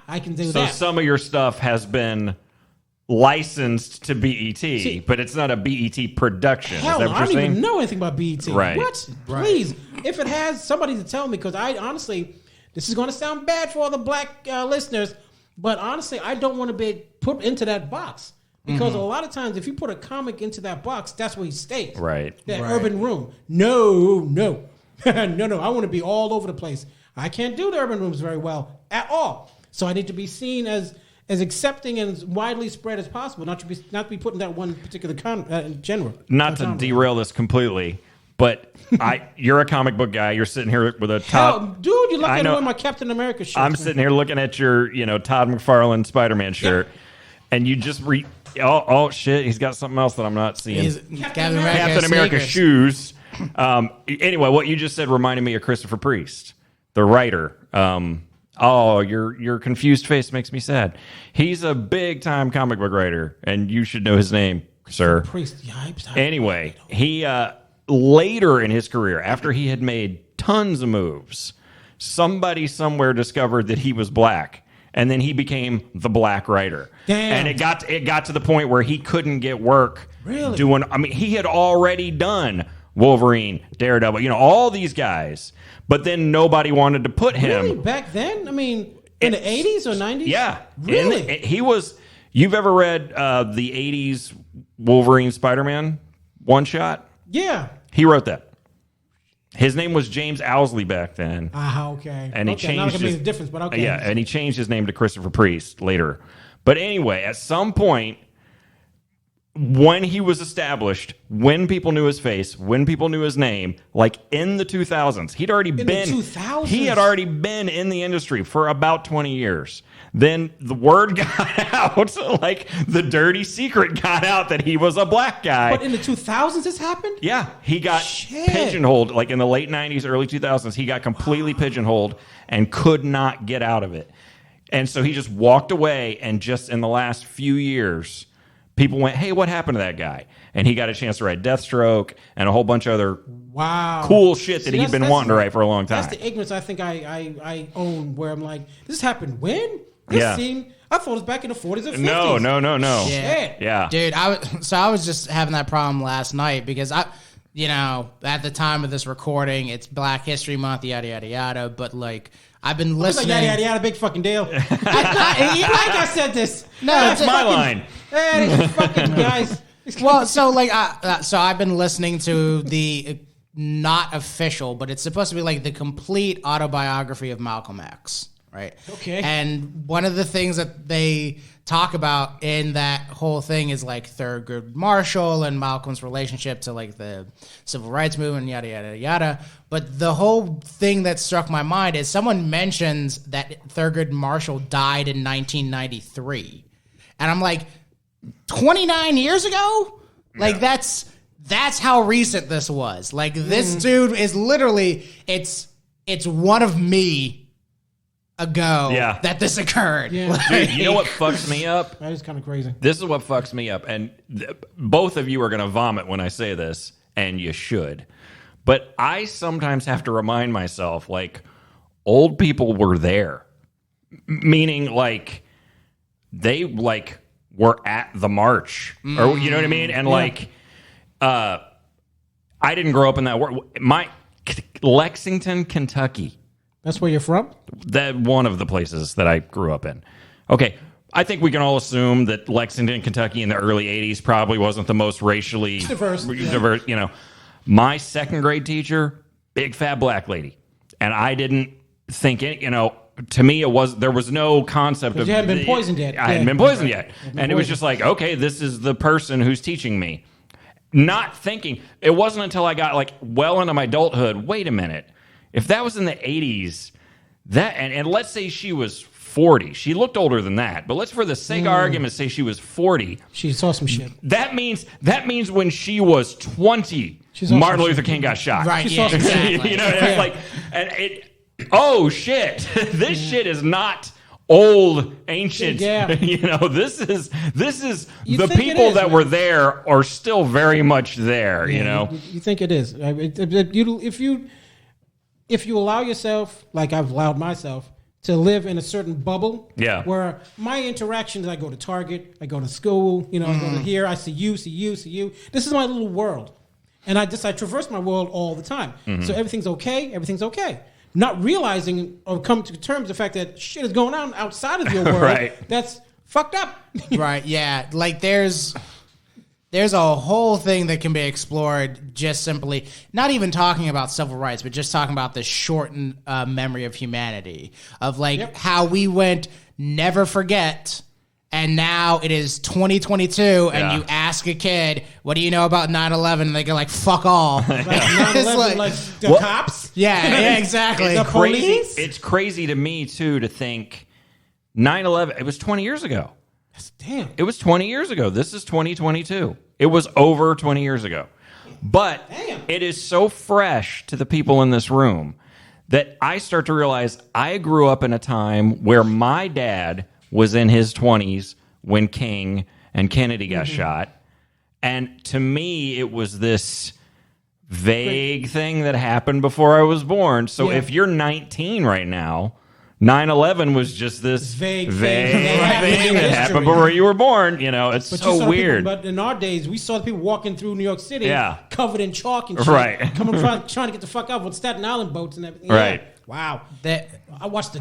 I can do that. So some of your stuff has been licensed to BET, but it's not a BET production. Hell, is that what I you're don't saying? even know anything about BET. Right. What? Right. Please, if it has somebody to tell me, because I honestly, this is going to sound bad for all the black listeners, but honestly, I don't want to be put into that box. Because a lot of times, if you put a comic into that box, that's where he stays. Right. That urban room. No. No. I want to be all over the place. I can't do the urban rooms very well at all. So I need to be seen as as accepting and as widely spread as possible, not to be put in that one particular genre. Not to derail this completely, but you're a comic book guy. You're sitting here with a Dude, you're looking at one of my Captain America shirts. I'm sitting here looking at your, Todd McFarlane Spider-Man shirt, and you just oh shit, he's got something else that I'm not seeing. Captain America shoes. Anyway, what you just said reminded me of Christopher Priest, the writer. Your confused face makes me sad. He's a big time comic book writer, and you should know his name, sir. Priest. Anyway, he later in his career, after he had made tons of moves, somebody somewhere discovered that he was black, and then he became the black writer. Damn. And it got to the point where he couldn't get work doing. I mean, he had already done Wolverine, Daredevil, all these guys, but then nobody wanted to put him. Really? Back then? I mean, in the 80s or 90s? Yeah. Really? He was. You've ever read the 80s Wolverine Spider-Man one shot? Yeah. He wrote that. His name was James Owsley back then. Okay. And he changed now it can make a difference, but okay. Yeah, and he changed his name to Christopher Priest later. But anyway, at some point, when he was established, when people knew his face, when people knew his name, like in the 2000s, he had already been in the industry for about 20 years. Then the word got out, like the dirty secret got out that he was a black guy. But in the 2000s this happened? Yeah, he got pigeonholed, like in the late 90s, early 2000s, he got completely pigeonholed and could not get out of it. And so he just walked away, and just in the last few years, people went, hey, what happened to that guy? And he got a chance to write Deathstroke and a whole bunch of other cool shit that he'd been wanting to write for a long time. That's the ignorance I think I own, where I'm like, this happened when? I thought it was back in the 40s or 50s. No. Yeah. Dude, I was just having that problem last night because at the time of this recording, it's Black History Month, yada, yada, yada. But, like, I've been listening. Yada, yada, yada, big fucking deal. I said this. No, that's my line. Hey, these fucking guys. Well, so I've been listening to the not official, but it's supposed to be like the complete autobiography of Malcolm X. Right. Okay. And one of the things that they talk about in that whole thing is like Thurgood Marshall and Malcolm's relationship to like the civil rights movement, yada, yada, yada. But the whole thing that struck my mind is someone mentions that Thurgood Marshall died in 1993. And I'm like, 29 years ago? Like that's how recent this was. Like this dude is literally, it's one of me ago that this occurred. Yeah. Dude, you know what fucks me up? That is kind of crazy. This is what fucks me up. And both of you are going to vomit when I say this, and you should. But I sometimes have to remind myself, like, old people were there. Meaning, like, they, like, were at the march. Or, you know what I mean? And, like, I didn't grow up in that world. Lexington, Kentucky. That's where you're from? That one of the places that I grew up in. Okay, I think we can all assume that Lexington, Kentucky in the early 80s probably wasn't the most racially diverse. My second grade teacher, big fat black lady. And I didn't think it, to me there was no concept of... You hadn't been poisoned yet. I hadn't been poisoned yet. And it was just like, okay, this is the person who's teaching me. Not thinking, it wasn't until I got like well into my adulthood, wait a minute. If that was in the 80s, and let's say she was 40. She looked older than that, but let's for the sake of argument say she was 40. She saw some shit. That means when she was 20, Martin Luther King got shot. Right, yeah, exactly. It's like, oh shit, this shit is not old, ancient. Yeah. This is the people that were there are still very much there. You think it is? If you allow yourself, like I've allowed myself, to live in a certain bubble, where my interactions, I go to Target, I go to school, I go to here, I see you. This is my little world, and I traverse my world all the time. So everything's okay. Not realizing or come to terms with the fact that shit is going on outside of your world. Right. That's fucked up. Right. Yeah. Like there's a whole thing that can be explored just simply, not even talking about civil rights, but just talking about the shortened memory of humanity, of like how we went, never forget, And now it is 2022, and you ask a kid, what do you know about 9/11? And they go like, fuck all. Like 9/11, like the cops? Yeah, exactly. The police? It's crazy to me, too, to think 9/11, it was 20 years ago. Damn. It was 20 years ago. This is 2022. It was over 20 years ago. But it is so fresh to the people in this room that I start to realize I grew up in a time where my dad was in his 20s when King and Kennedy got shot. And to me, it was this vague thing that happened before I was born. So if you're 19 right now, 9/11 was just this vague thing that happened before you were born. You know, it's so weird. But in our days, we saw the people walking through New York City covered in chalk and shit. Right. Trying to get the fuck out with Staten Island boats and everything. Right. Yeah. Wow. I watched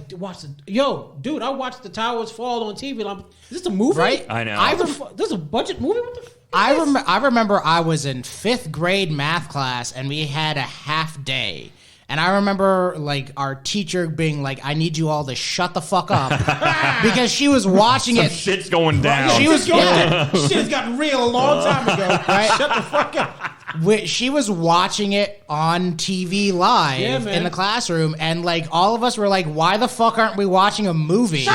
yo, dude, I watched the towers fall on TV. Is this a movie? Right? I know. This is a budget movie? What the fuck? I remember I was in 5th grade math class, and we had a half day. And I remember, like, our teacher being like, I need you all to shut the fuck up. Because she was watching it. Shit's going down. Shit's gotten real a long time ago. Right? Shut the fuck up. She was watching it on TV live in the classroom, and like all of us were like, "Why the fuck aren't we watching a movie?"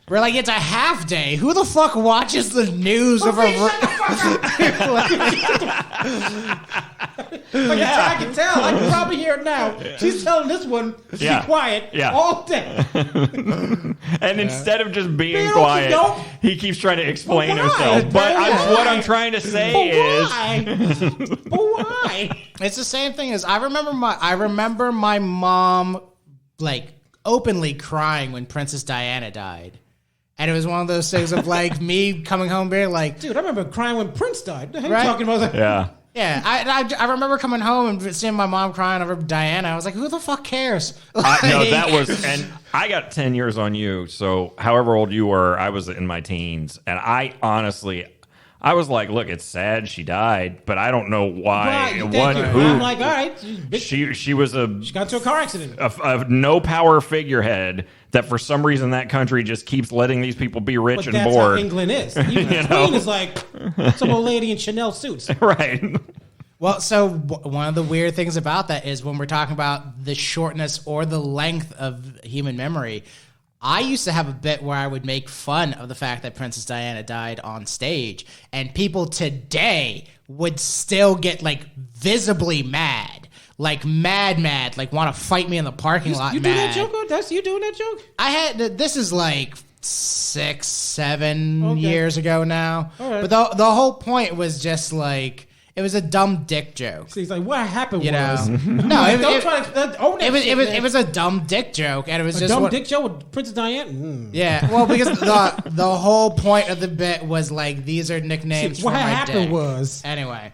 We're like, "It's a half day. Who the fuck watches the news of a?" I can tell. I can probably hear it now. She's telling this one to be quiet all day. And instead of just being quiet, he keeps trying to explain himself. But what I'm trying to say is, why? It's the same thing as I remember my mom like openly crying when Princess Diana died. And it was one of those things of like me coming home being like, dude, I remember crying when Prince died. What the hell are you talking about? Yeah, I remember coming home and seeing my mom crying over Diana. I was like, who the fuck cares? No, that was, and I got 10 years on you. So however old you were, I was in my teens. And I honestly, I was like, look, it's sad she died, but I don't know why. Who? I'm like, all right. She was she got into a car accident. A no power figurehead that for some reason that country just keeps letting these people be rich and that's bored. How England is. Even the Queen is like some old lady in Chanel suits. Right. Well, so one of the weird things about that is when we're talking about the shortness or the length of human memory, I used to have a bit where I would make fun of the fact that Princess Diana died on stage, and people today would still get like visibly mad. Like mad, like want to fight me in the parking lot. You do that joke? That's you doing that joke? I had this is like 6-7 years ago now. Right. But the whole point was just like it was a dumb dick joke. So he's like, what happened? You know? Was No, it was a dumb dick joke, and it was just dumb dick joke with Princess Diana. Yeah, well, because the whole point of the bit was like these are nicknames. What for my happened dick. Was anyway.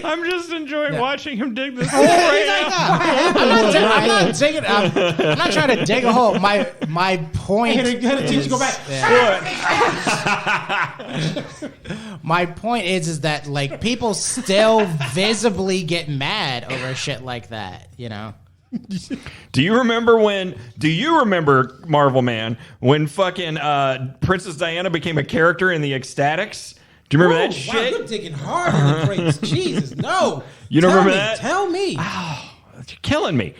I'm just enjoying watching him dig this hole right now. I'm not digging. I'm not trying to dig a hole. My point. I had to teach you go back. My point is that like people still visibly get mad over shit like that, you know? Do you remember, Marvel Man, when fucking Princess Diana became a character in the Ecstatics? Do you remember that shit? Wow, you're digging hard in the crates. Jesus, no. You don't remember that? Tell me. Oh, you're killing me.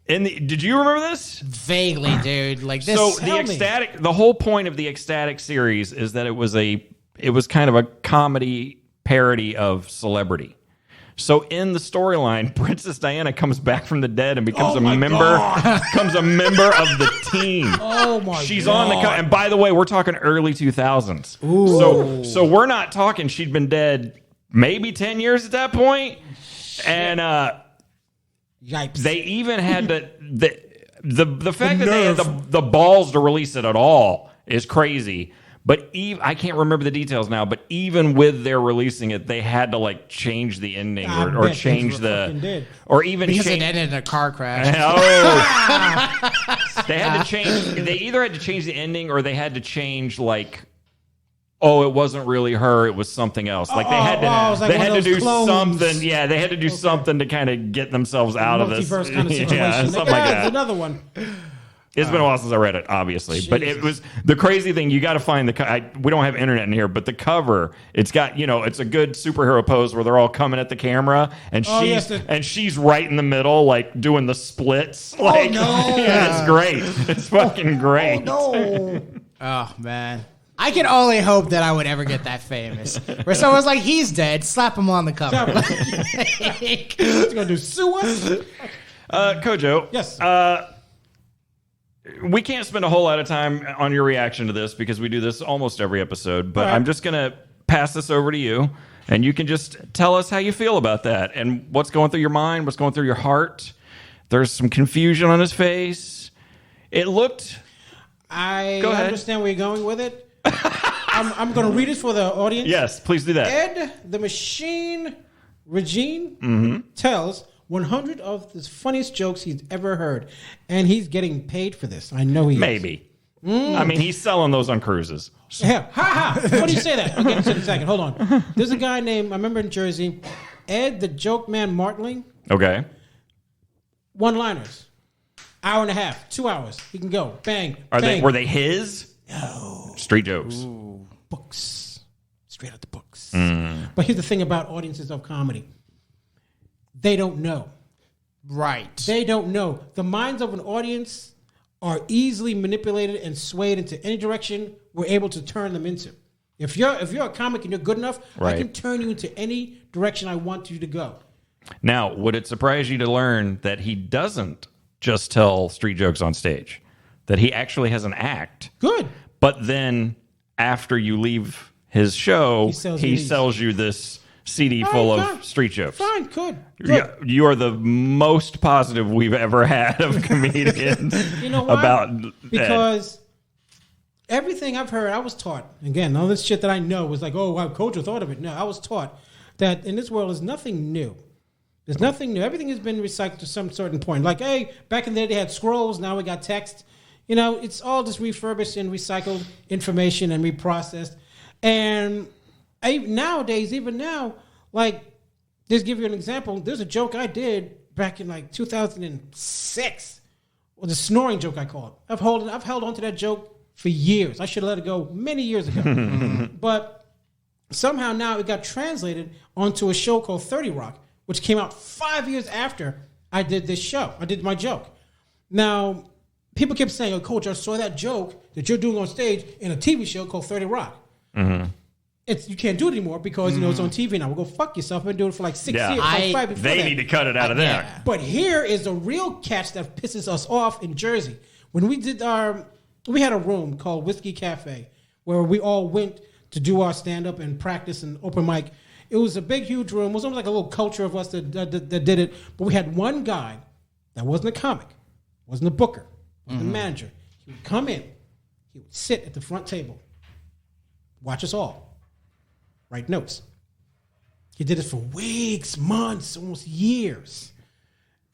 Did you remember this? Vaguely, dude. Like this. So the whole point of the Ecstatic series is that it was kind of a comedy parody of celebrity. So in the storyline, Princess Diana comes back from the dead and becomes a member of the team. Oh my She's God. on the and by the way, we're talking early 2000s. Ooh. So we're not talking she'd been dead maybe 10 years at that point. Shit. And yipes. They even had the fact that they had the balls to release it at all is crazy. But I can't remember the details now. But even with their releasing it, they had to like change the ending or change or even because change, it ended in a car crash. Oh, they had to change. They either had to change the ending or they had to change like. Oh, it wasn't really her. It was something else. Like they had to do something. Yeah, they had to do something to kind of get themselves out of this. Multiverse kind of situation. Yeah, something like that. Another one. It's been a while since I read it, obviously. Jesus. But it was the crazy thing. You got to find we don't have internet in here, but the cover, it's got, it's a good superhero pose where they're all coming at the camera, and she's right in the middle, like doing the splits. Like, no. Yeah, it's great. It's fucking great. Oh, no. Oh, man. I can only hope that I would ever get that famous. Where someone's like, he's dead, slap him on the cover. What's going to do, sue us? Kojo. Yes. We can't spend a whole lot of time on your reaction to this because we do this almost every episode, but I'm just going to pass this over to you, and you can just tell us how you feel about that and what's going through your mind, what's going through your heart. There's some confusion on his face. It looked... I understand where you're going with it. I'm going to read it for the audience. Yes, please do that. Ed the Machine Regine tells 100 of the funniest jokes he's ever heard, and he's getting paid for this. I know he is. Maybe. I mean, he's selling those on cruises. Yeah. Ha! What do you say that? I'll get into it in a second. Hold on. There's a guy named, I remember in Jersey, Ed the Joke Man Martling. Okay. One-liners. Hour and a half. 2 hours. He can go. Bang. Bang. Were they his? No. Street jokes. Ooh. Books. Straight out the books. But here's the thing about audiences of comedy. They don't know. Right. They don't know. The minds of an audience are easily manipulated and swayed into any direction we're able to turn them into. If you're a comic and you're good enough, I can turn you into any direction I want you to go. Now, would it surprise you to learn that he doesn't just tell street jokes on stage? That he actually has an act. Good. But then after you leave his show, he sells you this CD full of street jokes. Fine, good. Yeah, you are the most positive we've ever had of comedians. You know why? About because everything I've heard, I was taught. Again, all this shit that I know was like, oh, wow, Kojo thought of it. No, I was taught that in this world is nothing new. There's nothing new. Everything has been recycled to some certain point. Like, hey, back in the day they had scrolls. Now we got text. It's all just refurbished and recycled information and reprocessed. And nowadays, even now, like, just give you an example. There's a joke I did back in like 2006. Well, the snoring joke I call it. I've held on to that joke for years. I should have let it go many years ago. But somehow now it got translated onto a show called 30 Rock, which came out 5 years after I did this show. I did my joke. Now, people kept saying, oh, Coach, I saw that joke that you're doing on stage in a TV show called 30 Rock. Mm-hmm. You can't do it anymore because, it's on TV now. We'll go fuck yourself. I've been doing it for like 6 years. They need to cut it out of there. Yeah. But here is a real catch that pisses us off in Jersey. When we did we had a room called Whiskey Cafe where we all went to do our stand-up and practice and open mic. It was a big, huge room. It was almost like a little culture of us that did it. But we had one guy that wasn't a comic, wasn't a booker, wasn't a manager. He would come in. He would sit at the front table, watch us all, write notes. He did it for weeks, months, almost years.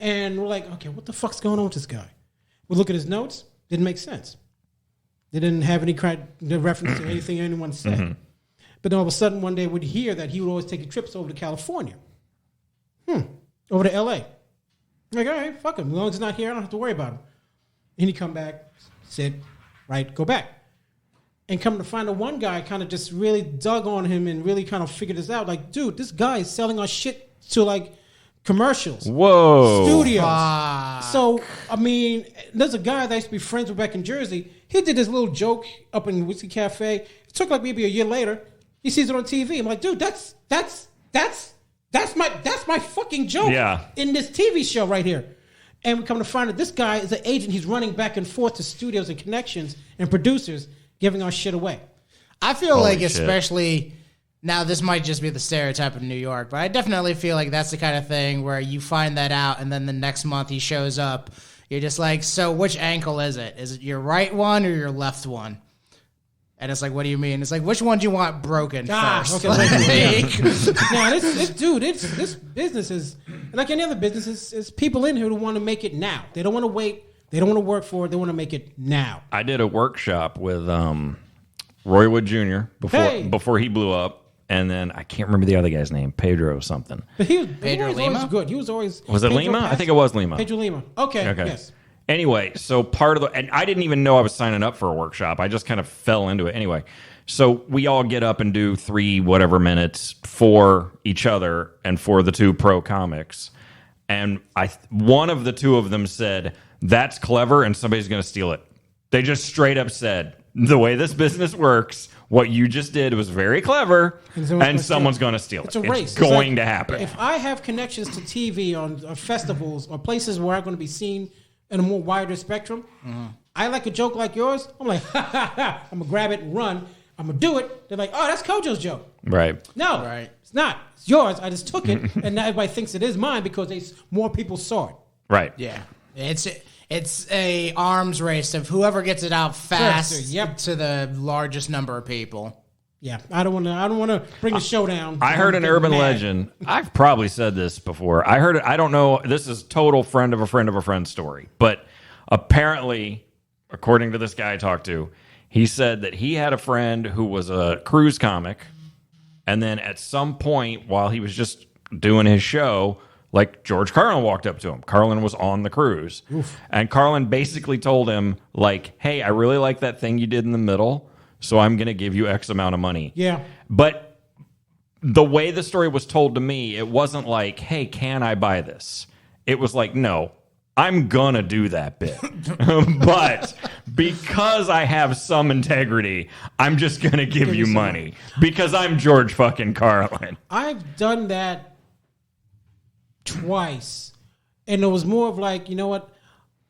And we're like, okay, what the fuck's going on with this guy? We look at his notes. Didn't make sense. They didn't have any reference to anything anyone said. Mm-hmm. But then all of a sudden, one day, we'd hear that he would always take trips over to California. Over to L.A. Like, all right, fuck him. As long as he's not here, I don't have to worry about him. And he'd come back, sit, right, go back. And come to find out one guy kind of just really dug on him and really kind of figured this out. Like, dude, this guy is selling our shit to, like, commercials. Whoa. Studios. So, I mean, there's a guy that I used to be friends with back in Jersey. He did this little joke up in Whiskey Cafe. It took like maybe a year later. He sees it on TV. I'm like, dude, that's my fucking joke in this TV show right here. And we come to find out this guy is an agent. He's running back and forth to studios and connections and producers giving our shit away. I feel like especially now this might just be the stereotype of New York, but I definitely feel like that's the kind of thing where you find that out and then the next month he shows up. You're just like, so which ankle is it? Is it your right one or your left one? And it's like, what do you mean? It's like, which one do you want broken first? Okay. Now, this business is, like any other business, is people in here who want to make it now. They don't want to wait. They don't want to work for it. They want to make it now. I did a workshop with Roy Wood Jr. before he blew up. And then I can't remember the other guy's name, Pedro something. But he was always good. He was always... Was it Lima? I think it was Lima. Pedro Lima. Okay. Yes. Anyway, so part of the, and I didn't even know I was signing up for a workshop. I just kind of fell into it. Anyway, so we all get up and do 3 whatever minutes for each other and for the 2 pro comics. And one of the 2 of them said, "That's clever," and somebody's going to steal it. They just straight up said, "The way this business works, what you just did was very clever, and someone's going to steal it. It's a race. It's going to happen." If I have connections to TV on festivals or places where I'm going to be seen in a more wider spectrum, I like a joke like yours. I'm like, ha, ha, ha. I'm going to grab it and run. I'm going to do it. They're like, "Oh, that's Kojo's joke." Right. No, it's not. It's yours. I just took it, and now everybody thinks it is mine because more people saw it. Right. Yeah. It's a arms race of whoever gets it out fast to the largest number of people. Yeah, I don't want to bring the show down. I heard an urban legend. I've probably said this before. I heard it. I don't know. This is total friend of a friend of a friend story. But apparently, according to this guy I talked to, he said that he had a friend who was a cruise comic. And then at some point while he was just doing his show, like George Carlin walked up to him. Carlin was on the cruise. Oof. And Carlin basically told him, like, "Hey, I really like that thing you did in the middle. So I'm going to give you X amount of money." Yeah. But the way the story was told to me, it wasn't like, "Hey, can I buy this?" It was like, "No, I'm going to do that bit." But because I have some integrity, I'm just going to give you money because I'm George fucking Carlin. I've done that twice. And it was more of like, you know what?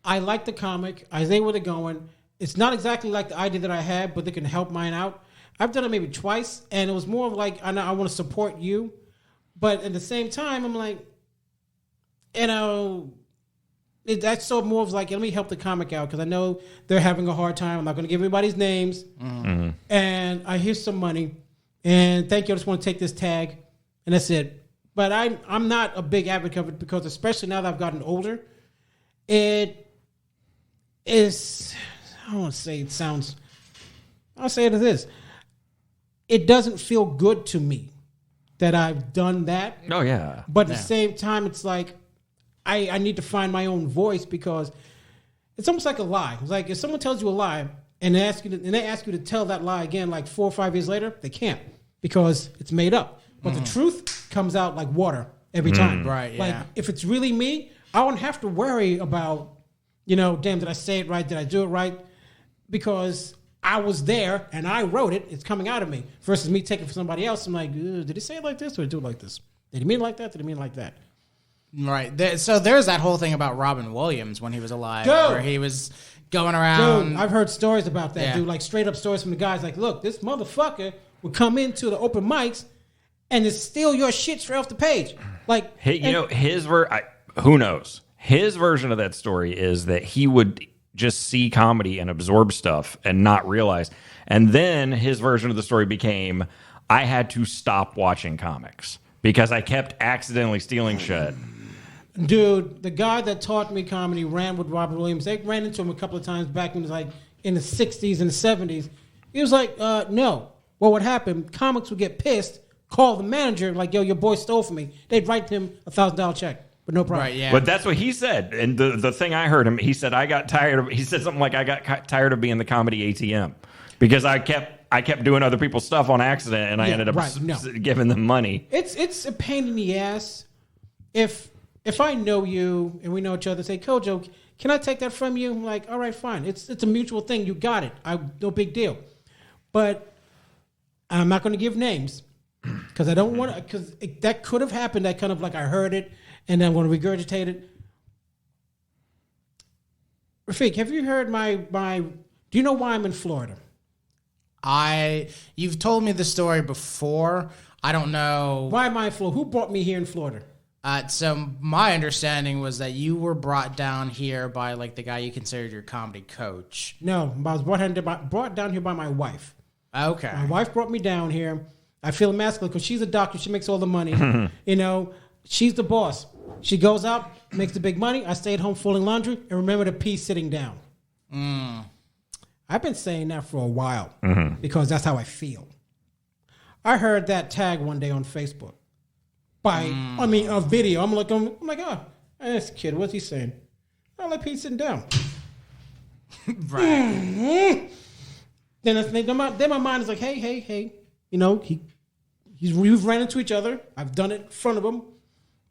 I like the comic. I say where they're going. It's not exactly like the idea that I had, but they can help mine out. I've done it maybe twice, and it was more of like, I want to support you. But at the same time, I'm like, you know, that's so more of like, let me help the comic out because I know they're having a hard time. I'm not going to give everybody's names. Mm-hmm. And here's some money. And thank you. I just want to take this tag. And that's it. But I'm not a big advocate of it because especially now that I've gotten older, it is, I don't want to say it sounds, I'll say it as this. It doesn't feel good to me that I've done that. Oh, yeah. But at the same time, it's like, I need to find my own voice because it's almost like a lie. It's like if someone tells you a lie and they ask you to tell that lie again like 4 or 5 years later, they can't because it's made up. But the truth comes out like water every time. Right, yeah. Like if it's really me, I won't have to worry about, damn, did I say it right? Did I do it right? Because I was there and I wrote it. It's coming out of me versus me taking it from somebody else. I'm like, did he say it like this or did he do it like this? Did he mean it like that? Did he mean it like that? Right. So there's that whole thing about Robin Williams when he was alive, where he was going around. Dude, I've heard stories about that, dude. Like straight up stories from the guys. Like, look, this motherfucker would come into the open mics and just steal your shit straight off the page. Like, who knows? His version of that story is that he would just see comedy and absorb stuff and not realize. And then his version of the story became, I had to stop watching comics because I kept accidentally stealing shit. Dude, the guy that taught me comedy ran with Robin Williams. They ran into him a couple of times back when it was like in the 60s and the 70s. He was like, no. What would happen, comics would get pissed, call the manager, like, yo, your boy stole from me. They'd write him a $1,000 check, but no problem. Right, yeah. But that's what he said. And the thing I heard him, he said, he said something like, I got tired of being the comedy ATM because I kept doing other people's stuff on accident and I ended up giving them money. It's a pain in the ass if I know you and we know each other, say, Kojo, can I take that from you? I'm like, all right, fine. It's a mutual thing. You got it. No big deal. But I'm not going to give names because I don't want to, because that could have happened. That kind of like I heard it and then I'm going to regurgitate it. Rafiq, have you heard do you know why I'm in Florida? You've told me the story before. I don't know. Why am I in Florida? Who brought me here in Florida? So my understanding was that you were brought down here by like the guy you considered your comedy coach. No, I was brought down here by my wife. Okay. My wife brought me down here. I feel emasculated because she's a doctor. She makes all the money. She's the boss. She goes out, makes the big money. I stay at home folding laundry and remember the pee sitting down. I've been saying that for a while because that's how I feel. I heard that tag one day on Facebook. A video. I'm like, oh, this kid, what's he saying? I like Pete sitting down. Right. Then my mind is like, hey. You know, we've ran into each other. I've done it in front of him.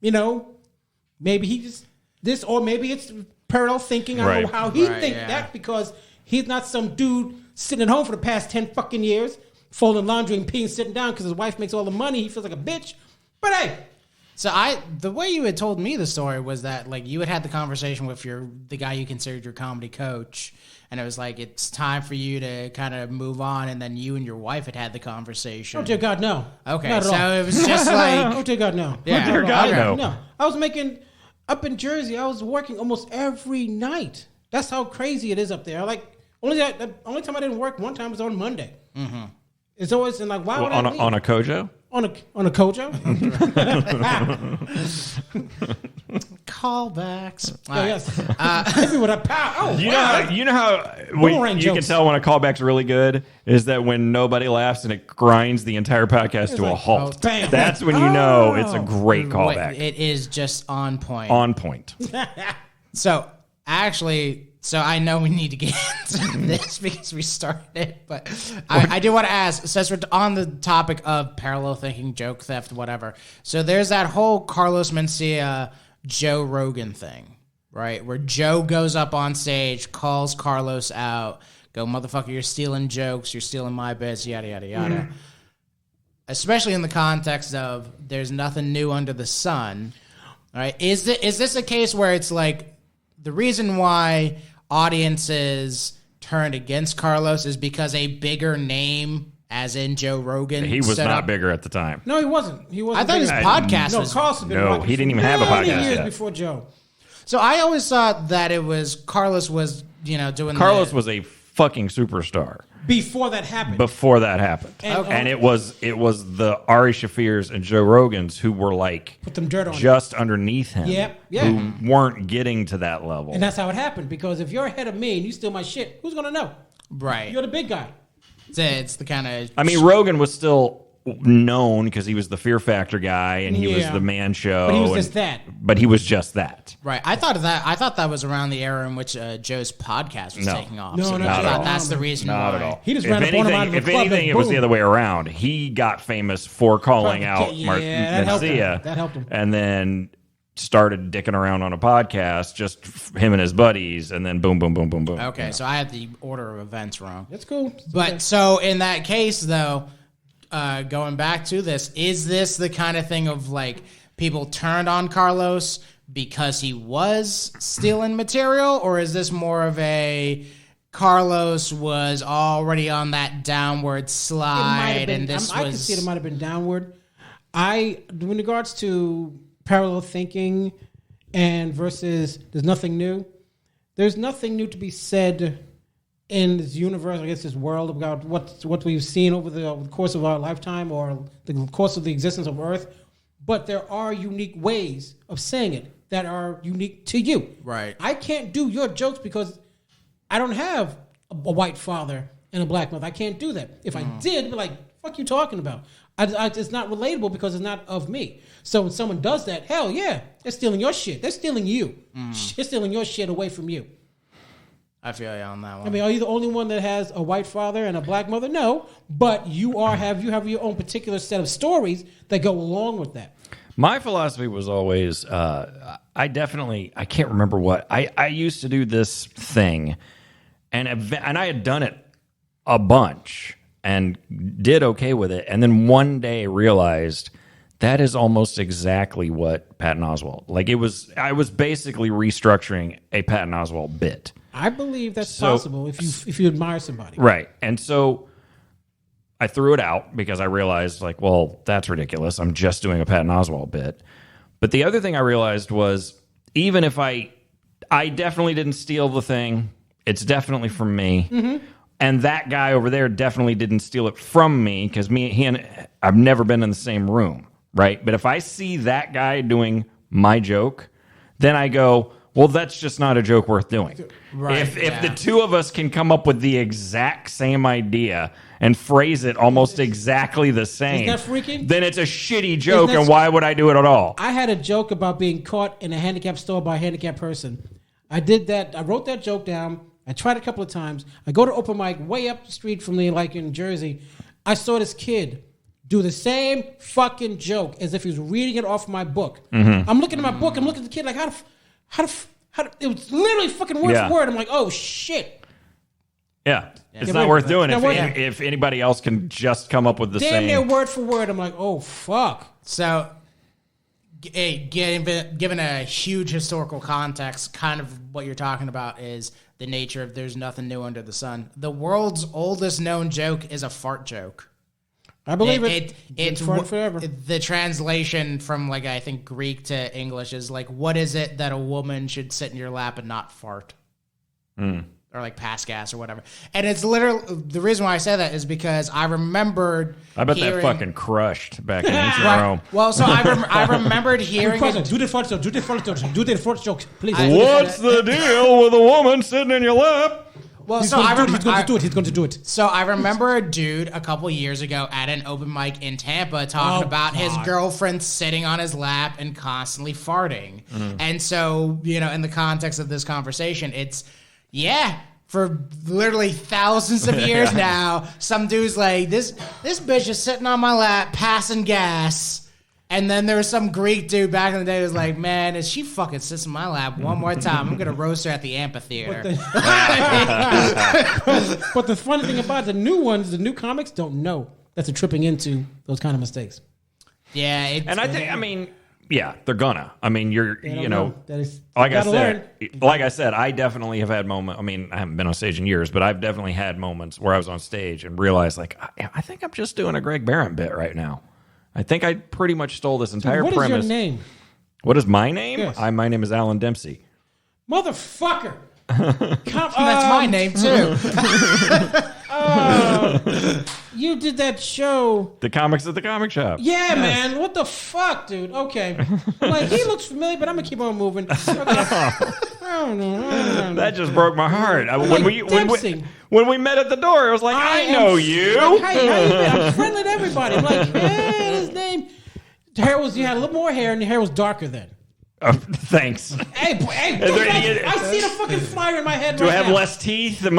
You know, maybe he just this, or maybe it's parallel thinking. I don't know how he think that, because he's not some dude sitting at home for the past 10 fucking years, folding laundry and peeing sitting down because his wife makes all the money. He feels like a bitch. But hey. So the way you had told me the story was that like you had the conversation with the guy you considered your comedy coach, and it was like it's time for you to kind of move on, and then you and your wife had the conversation. Oh dear God, no. Okay, not at so all. it was just like oh dear God, no. Yeah. Dear God, no. No, I was making up in Jersey. I was working almost every night. That's how crazy it is up there. Only time I didn't work one time was on Monday. Mm-hmm. It's always in like why would I leave? On a Kojo? On a Kojo? callbacks. Oh, yes. Hit me with a pow. Oh, You wow. know how Boomerang you can jokes. tell when a callback's really good is that when nobody laughs and it grinds the entire podcast to a like, halt. oh, bam. That's when you know it's a great callback. It is just on point. On point. So actually, I know we need to get into this because we started it, but I do want to ask, since we're on the topic of parallel thinking, joke theft, whatever. So there's that whole Carlos Mencia, Joe Rogan thing, right? Where Joe goes up on stage, calls Carlos out, go, motherfucker, you're stealing jokes, you're stealing my bits, yada, yada, yada. Mm-hmm. Especially in the context of there's nothing new under the sun, right? Is this a case where it's like the reason why audiences turned against Carlos is because a bigger name, as in Joe Rogan, He was set not up? bigger at the time. No, he wasn't. I thought his podcast No, was. Carlos had been No, rocking he didn't for even have a many podcast years yet. before Joe. So I always thought that it was Carlos was, doing. Carlos was a fucking superstar Before that happened. before that happened. And- And it was the Ari Shafirs and Joe Rogans who were like Put them dirt on just underneath him. Yep, yeah. Who weren't getting to that level. And that's how it happened. Because if you're ahead of me and you steal my shit, who's going to know? right. You're the big guy. It's the kind of. I mean, Rogan was still known because he was the Fear Factor guy and he was Yeah. the Man Show. But he was and- just that. But he was just that. Right. I thought that was around the era in which Joe's podcast was No. taking off. No, so no, I not thought at all. that's the reason Not why. at all. He just if ran up on him anything, out of the if club anything, and it was the boom. other way around. He got famous for calling out Yeah, Mark that helped him. Mencia. That helped him. And then started dicking around on a podcast, just him and his buddies, and then boom, boom, boom, boom, boom. Okay, so I had the order of events wrong. That's cool. But so in that case, though, going back to this, is this the kind of thing of like people turned on Carlos because he was stealing material, or is this more of a Carlos was already on that downward slide, and this I can was see it might have been downward. In regards to parallel thinking and versus there's nothing new. There's nothing new to be said in this universe, I guess this world, about what we've seen over the course of our lifetime or the course of the existence of Earth. But there are unique ways of saying it that are unique to you. Right. I can't do your jokes because I don't have a white father and a black mother. I can't do that. If I did, I'd be like, fuck you talking about? It's not relatable because it's not of me. So when someone does that, hell yeah, they're stealing your shit. They're stealing you. They're stealing your shit away from you. I feel you on that one. I mean, are you the only one that has a white father and a black mother? No, but you have your own particular set of stories that go along with that. My philosophy was always, I can't remember what, I used to do this thing, and I had done it a bunch and did okay with it, and then one day realized that is almost exactly what Patton Oswalt, I was basically restructuring a Patton Oswalt bit. I believe that's possible if you admire somebody. Right. And so I threw it out because I realized, that's ridiculous. I'm just doing a Patton Oswalt bit. But the other thing I realized was, even if I definitely didn't steal the thing, it's definitely from me. Mm-hmm. And that guy over there definitely didn't steal it from me because I've never been in the same room. Right. But if I see that guy doing my joke, then I go, well, that's just not a joke worth doing. Right, If the two of us can come up with the exact same idea and phrase it almost exactly the same, Isn't that freaking? then it's a shitty joke, Isn't that and why would I do it at all? I had a joke about being caught in a handicapped store by a handicapped person. I did that. I wrote that joke down. I tried a couple of times. I go to open mic way up the street from me, like in Jersey. I saw this kid do the same fucking joke as if he was reading it off my book. Mm-hmm. I'm looking at my book. I'm looking at the kid like, how it was literally fucking word for word. I'm like, oh shit. Yeah. It's not worth doing if anybody else can just come up with the same. Damn near word for word. I'm like, oh, fuck. So, given a huge historical context, kind of what you're talking about is the nature of there's nothing new under the sun. The world's oldest known joke is a fart joke. I believe it. It's forever. The translation from, like, I think Greek to English is like, what is it that a woman should sit in your lap and not fart? Or like pass gas or whatever. And it's literally, the reason why I say that is because I remembered I bet that fucking crushed back in ancient Rome. Well, so I remembered hearing it. Do the fart joke. Do the fart joke. Please. What's the deal with a woman sitting in your lap? Well, He's going to do it. So I remember a dude a couple years ago at an open mic in Tampa talking about his girlfriend sitting on his lap and constantly farting. And so, in the context of this conversation, it's, for literally thousands of years now, some dude's like, this bitch is sitting on my lap passing gas. And then there was some Greek dude back in the day who was like, man, if she fucking sits in my lap one more time, I'm going to roast her at the amphitheater. But the funny thing about the new comics don't know that they're tripping into those kind of mistakes. Yeah. And I mean, yeah, they're gonna. I mean, like I said, I definitely have had moments. I mean, I haven't been on stage in years, but I've definitely had moments where I was on stage and realized, like, I think I'm just doing a Greg Barron bit right now. I think I pretty much stole this entire premise. What is your name? What is my name? Yes. My name is Alan Dempsey. Motherfucker. That's my name, too. You did that show. The Comics at the Comic Shop. Yeah, man. What the fuck, dude? Okay. I'm like, he looks familiar, but I'm going to keep on moving. Okay. I don't know. That just broke my heart. When we met at the door, it was like, I know you. Hi, how you been? I'm friendly to everybody. I'm like, hey, his name. You had a little more hair, and your hair was darker then. Thanks. Hey, I see the fucking flyer in my head. Do I have less teeth? Is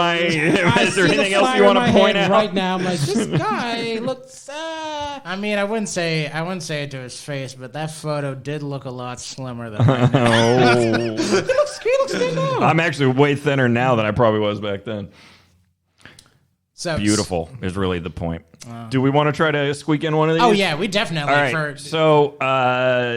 there anything else you want to point out right now? I'm like, this guy looks. I mean, I wouldn't say it to his face, but that photo did look a lot slimmer than mine. He looks good now. I'm actually way thinner now than I probably was back then. So beautiful is really the point. Do we want to try to squeak in one of these? Oh yeah, we definitely. All right. So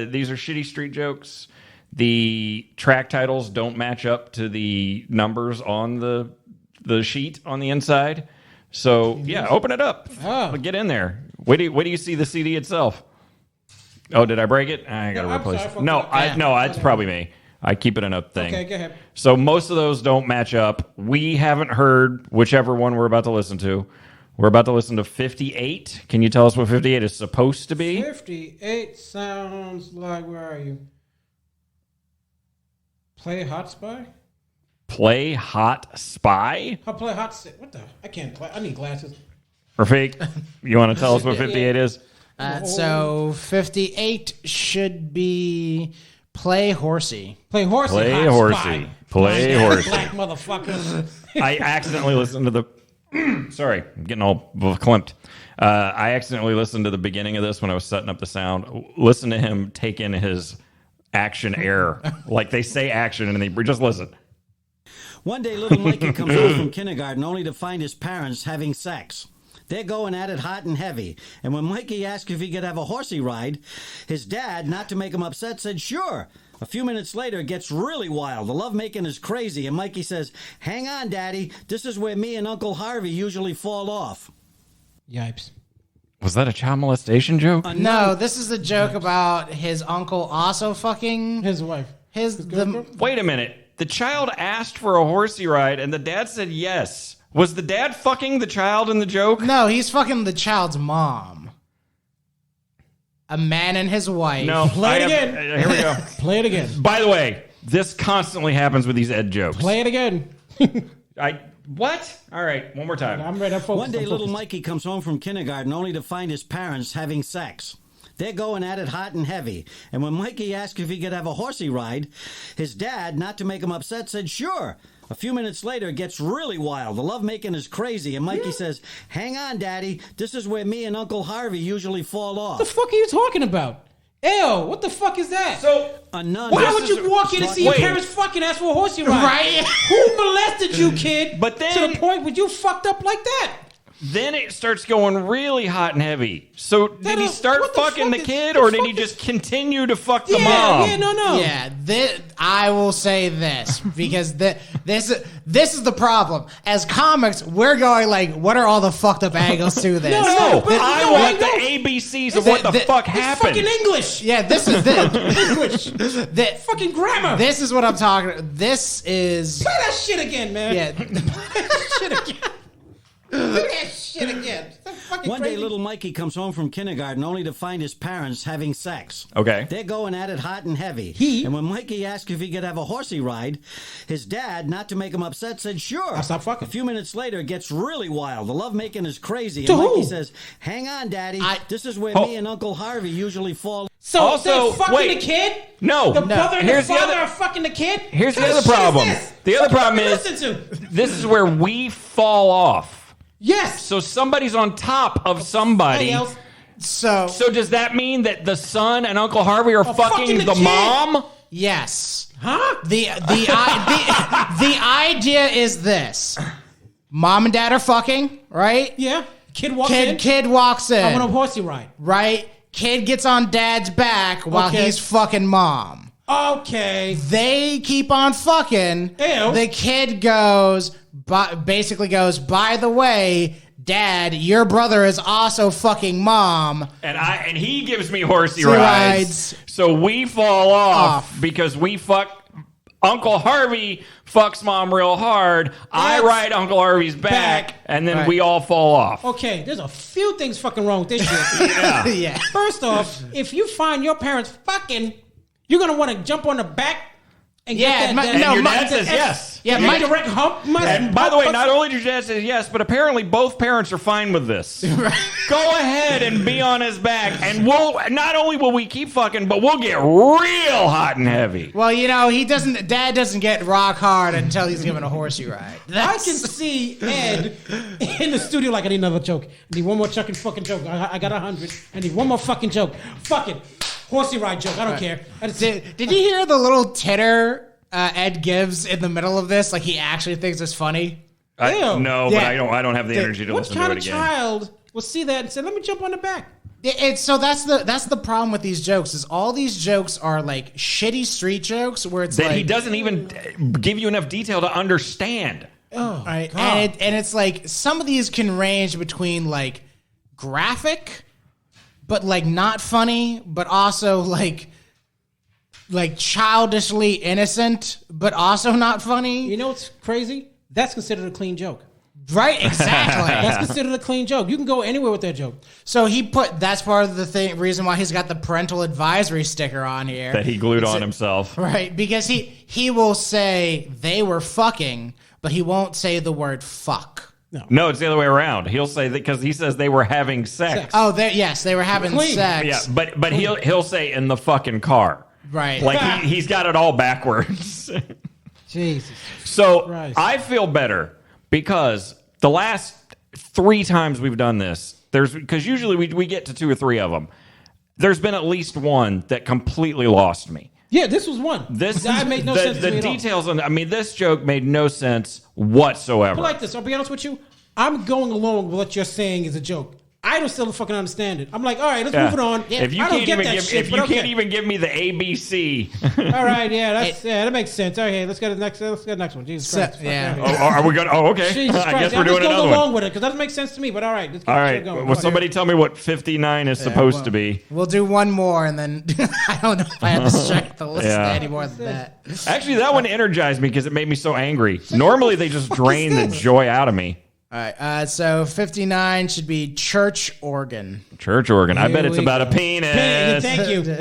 these are shitty street jokes. The track titles don't match up to the numbers on the sheet on the inside. So yeah, open it up. Get in there. Where do you see the CD itself? Oh, did I break it? I gotta replace it. No, it's probably me. I keep it in a thing. Okay, go ahead. So most of those don't match up. We haven't heard whichever one we're about to listen to. We're about to listen to 58. Can you tell us what 58 is supposed to be? 58 sounds like, where are you? Play Hot Spy? Play Hot Spy? I'll play Hot Spy. What the? I can't play. I need glasses. Rafik, you want to tell us what 58 is? So 58 should be Play Horsey. Play Horsey. Play Horsey. Play Horsey. Black motherfuckers. I accidentally listened to the... Sorry, I'm getting all clamped. I accidentally listened to the beginning of this when I was setting up the sound. Listen to him take in his action air. Like they say action and they just listen. One day little Mikey comes home from kindergarten only to find his parents having sex. They're going at it hot and heavy. And when Mikey asked if he could have a horsey ride, his dad, not to make him upset, said sure. A few minutes later, it gets really wild. The lovemaking is crazy, and Mikey says, hang on, Daddy. This is where me and Uncle Harvey usually fall off. Yipes. Was that a child molestation joke? No, this is a joke about his uncle also fucking... His wife. Wait a minute. The child asked for a horsey ride, and the dad said yes. Was the dad fucking the child in the joke? No, he's fucking the child's mom. A man and his wife. No, Play it again. Here we go. Play it again. By the way, this constantly happens with these Ed jokes. Play it again. What? All right, one more time. I'm ready. One day little Mikey comes home from kindergarten only to find his parents having sex. They're going at it hot and heavy. And when Mikey asked if he could have a horsey ride, his dad, not to make him upset, said sure. A few minutes later, it gets really wild. The lovemaking is crazy, and Mikey says, hang on, Daddy. This is where me and Uncle Harvey usually fall off. What the fuck are you talking about? Ew, what the fuck is that? So, A nun. why would you walk in and see your Wait. parents fucking ask for a horsey ride? Right? Who molested you, kid? But then- to the point where you fucked up like that. then it starts going really hot and heavy. So did he What start the fucking fuck the is- kid, what or the did he fuck is- just continue to fuck the Yeah, mom? yeah, no. Yeah, I will say this because this is the problem. As comics, we're going like, what are all the fucked up angles to this? No, but I no, want no. the ABCs of what the fuck It's happened. fucking English. Yeah, this is this. English. Fucking grammar. This is what I'm talking about. This is Play that shit again, man. yeah. Play that shit again. Play that shit again. That's fucking One crazy. day, little Mikey comes home from kindergarten only to find his parents having sex. Okay. They're going at it hot and heavy. And when Mikey asked if he could have a horsey ride, his dad, not to make him upset, said sure. I'll stop fucking. A few minutes later, it gets really wild. The lovemaking is crazy. To and Mikey who? says, hang on, Daddy. This is where Oh. me and Uncle Harvey usually fall. So Also, they're fucking wait. the kid? No. The No. brother and Here's the the father other- are fucking the kid? Here's the What other shit is problem. this? The other What problem you is listen to? this is where we fall off. Yes. So somebody's on top of somebody. Somebody else. So So does that mean that the son and Uncle Harvey are fucking fucking the the kid. mom? yes, Huh? the idea is this: mom and dad are fucking, right? Yeah. Kid walks in. Kid walks in, I want a horsey ride. right? Kid gets on dad's back while Okay. he's fucking mom. Okay. They keep on fucking. Ew. The kid basically goes, by the way, Dad, your brother is also fucking mom. And he gives me horsey Rides. rides. So we fall off Off. because we fuck Uncle Harvey fucks mom real hard. I That's ride Uncle Harvey's back, and then Right. we all fall off. Okay, there's a few things fucking wrong with this shit. Yeah. First off, if you find your parents fucking, you're gonna want to jump on the back and Yeah, get that. And no, your my- dad says yes. Yeah, my my direct hump. And by the way, not only did your dad say yes, but apparently both parents are fine with this. Go ahead and be on his back, and we'll not only will we keep fucking, but we'll get real hot and heavy. Well, you know, Dad doesn't get rock hard until he's given a horsey ride. I can see Ed in the studio like, I need another joke. I need one more fucking joke. I got 100. I need one more fucking joke. Fuck it. Horsey ride joke. I don't care. Did you hear the little titter Ed gives in the middle of this? Like he actually thinks it's funny. Ew. No, Yeah. but I don't have the energy to What listen to kind it of again. child will see that and say, let me jump on the back? So that's the problem with these jokes is all these jokes are like shitty street jokes where it's That like he doesn't even give you enough detail to understand. Oh, right, God. and it's like some of these can range between like graphic, but like not funny, but also like childishly innocent, but also not funny. You know what's crazy? That's considered a clean joke. Right, exactly. That's considered a clean joke. You can go anywhere with that joke. So that's part of the reason why he's got the parental advisory sticker on here. That he glued on himself. Right, because he will say they were fucking, but he won't say the word fuck. No, it's the other way around. He'll say that because he says they were having sex. Oh, they were having Clean. sex. Yeah, but he'll say in the fucking car. Right. Like he's got it all backwards. Jesus. So Christ. I feel better because the last 3 times we've done this, because usually we get to 2 or 3 of them. There's been at least one that completely lost me. Yeah, this was one. This that made no sense to the me at all. details on. I mean, this joke made no sense whatsoever. But like this, I'll be honest with you. I'm going along with what you're saying is a joke. I don't still fucking understand it. I'm like, all right, let's move it on. If you I don't can't get even that give, shit, if but you okay. can't even give me the ABC, All right, yeah, that makes sense. Okay, let's get the next one. Jesus Christ. yeah. Fuck oh, are we going? Oh, okay. Jesus Christ. I guess we're I'm doing just another going one. along with it because that doesn't make sense to me. But all right, let's keep All right. going. Well, somebody tell me what 59 is supposed to be. We'll do one more, and then I don't know if I have the strength to listen Yeah. to any more than that. Actually, that one energized me because it made me so angry. Normally, they just drain the joy out of me. All right, so 59 should be church organ. Church organ. I bet Here it's we about go. a penis. Thank you.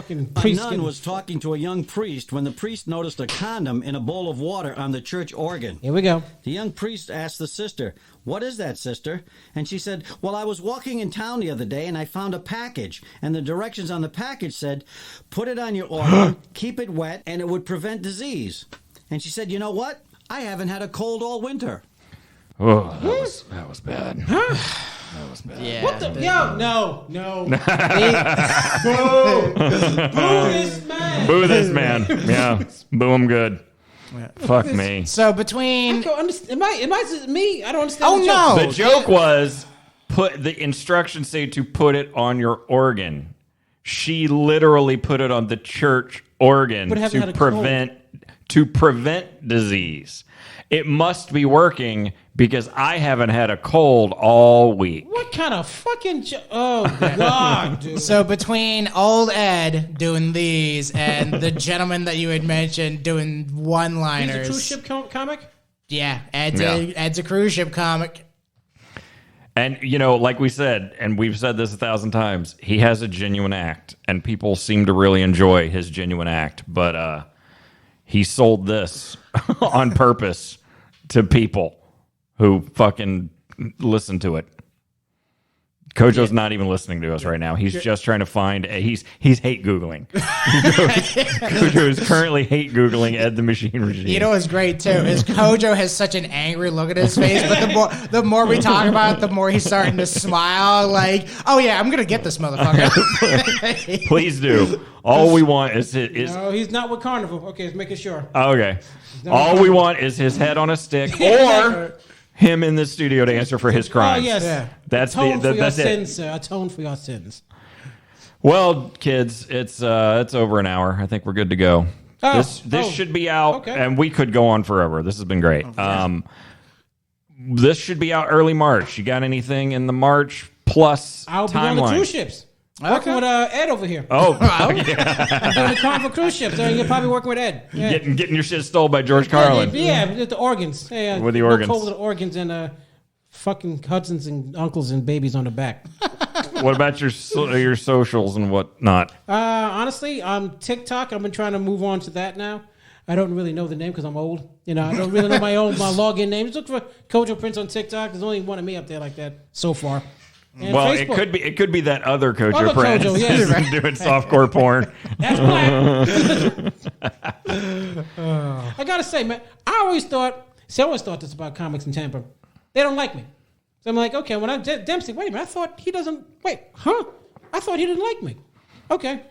fucking A priest. nun was talking to a young priest when the priest noticed a condom in a bowl of water on the church organ. Here we go. The young priest asked the sister, "What is that, sister?" And she said, "Well, I was walking in town the other day and I found a package. And the directions on the package said, put it on your organ, keep it wet, and it would prevent disease." And she said, "You know what? I haven't had a cold all winter." Oh, that was bad. That was bad. Yeah. What the? Yo, no. Boo this man. Boo this man. Yeah. Boo him good. Fuck me. So I between don't understand. Am I me? I don't understand. Oh, the no. joke. The joke was put the instructions say to put it on your organ. She literally put it on the church organ But haven't had to prevent disease. It must be working because I haven't had a cold all week. What kind of fucking oh God, dude. So between old Ed doing these and the gentleman that you had mentioned doing He's one-liners, a cruise ship comic. yeah, Ed's a cruise ship comic. And, you know, like we said, and we've said this 1,000 times, he has a genuine act, and people seem to really enjoy his genuine act. But he sold this on purpose to people who fucking listen to it. Kojo's not even listening to us right now. He's just trying to find. He's hate Googling. Kojo is currently hate Googling Ed the Machine Regime. You know what's great too is Kojo has such an angry look at his face, but the more we talk about it, the more he's starting to smile. Like, oh yeah, I'm gonna get this motherfucker. Please do. All we want is No, he's not with Carnival. Okay, let's make it sure. okay. All we want is his head on a stick, or him in the studio to answer for his crimes. Oh yes, Yeah. That's atone for your that's it. sins, sir. Atone for your sins. Well, kids, it's over an hour. I think we're good to go. This should be out, okay. and we could go on forever. This has been great. This should be out early March. You got anything in the March plus I'll be on the timeline? cruise ships. Working with Ed over here. Oh, I'm doing the Carnival cruise ships. So you're probably working with Ed. Yeah. getting your shit stole by George Carlin. Yeah, with the organs. Yeah, With the organs. Cold with the organs and fucking cousins and uncles and babies on the back. What about your socials and whatnot? Honestly, TikTok. I've been trying to move on to that now. I don't really know the name because I'm old. You know, I don't really know my login name. Just look for Kojo Prince on TikTok. There's only one of me up there like that so far. And Well, Facebook. it could be that other Kojo Other Prince Kojo, yes. doing softcore porn. That's black. I gotta say, man, I always thought this about comics in Tampa. They don't like me. So I'm like, okay, when Dempsey, wait a minute, I thought he doesn't, I thought he didn't like me. Okay.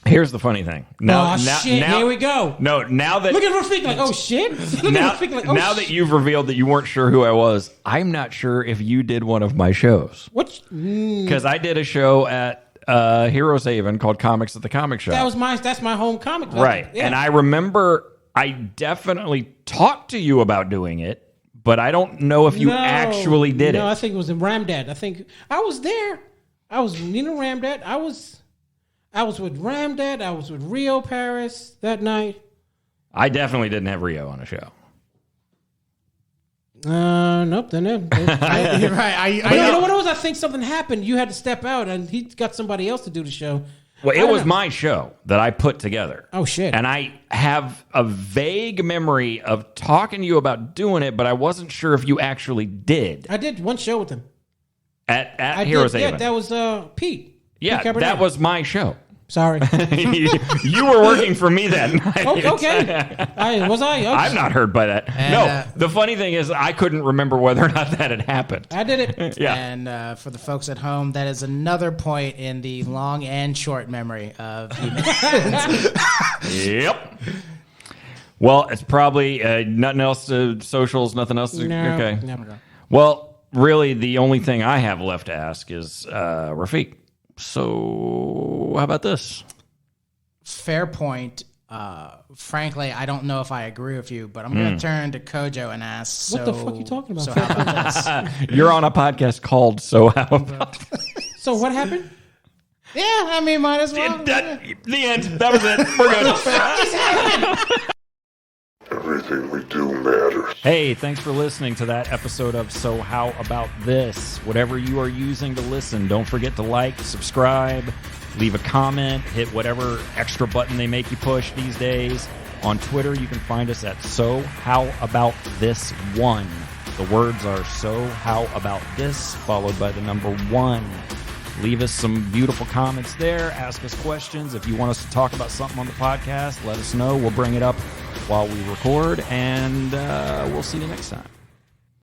Here's the funny thing. Shit, here we go. No, now that Look at Rafik like, oh shit. Look now, at Rafik like, oh now that you've revealed that you weren't sure who I was, I'm not sure if you did one of my shows. What? Because I did a show at Heroes Haven called Comics at the Comic Shop. That's my home comic. Right. Yeah. And I remember I definitely talked to you about doing it, but I don't know if you actually did it. No, I think it was in Ramdad. I think I was there. I was Ramdad. I was with Ramdad. I was with Rio Paris that night. I definitely didn't have Rio on a show. Nope. Then Right. But you know what it was? I think something happened. You had to step out, and he got somebody else to do the show. Well, it was my show that I put together. Oh, shit. And I have a vague memory of talking to you about doing it, but I wasn't sure if you actually did. I did one show with him. At Heroes Haven. Yeah, that was Pete. Yeah, Pete that was my show. Sorry. You were working for me that night. Okay. Was I? Okay. I'm not hurt by that. And, no, the funny thing is I couldn't remember whether or not that had happened. I did it. Yeah. And for the folks at home, that is another point in the long and short memory of Yep. Well, it's probably nothing else to socials, nothing else to... No, okay. never. Well, really, the only thing I have left to ask is Rafik. So, how about this? fair point. Frankly, I don't know if I agree with you, but I'm going to turn to Kojo and ask. What the fuck are you talking about? So how about this? You're on a podcast called So How About So what happened? Yeah, I mean, might as well. The end. That was it. We're good. Everything we do matters. Hey, thanks for listening to that episode of So How About This. Whatever you are using to listen, don't forget to like, subscribe, leave a comment, hit whatever extra button they make you push these days. On Twitter, you can find us at So How About This One. The words are So How About This, followed by the number 1. Leave us some beautiful comments there. Ask us questions. If you want us to talk about something on the podcast, let us know. We'll bring it up while we record, and we'll see you next time.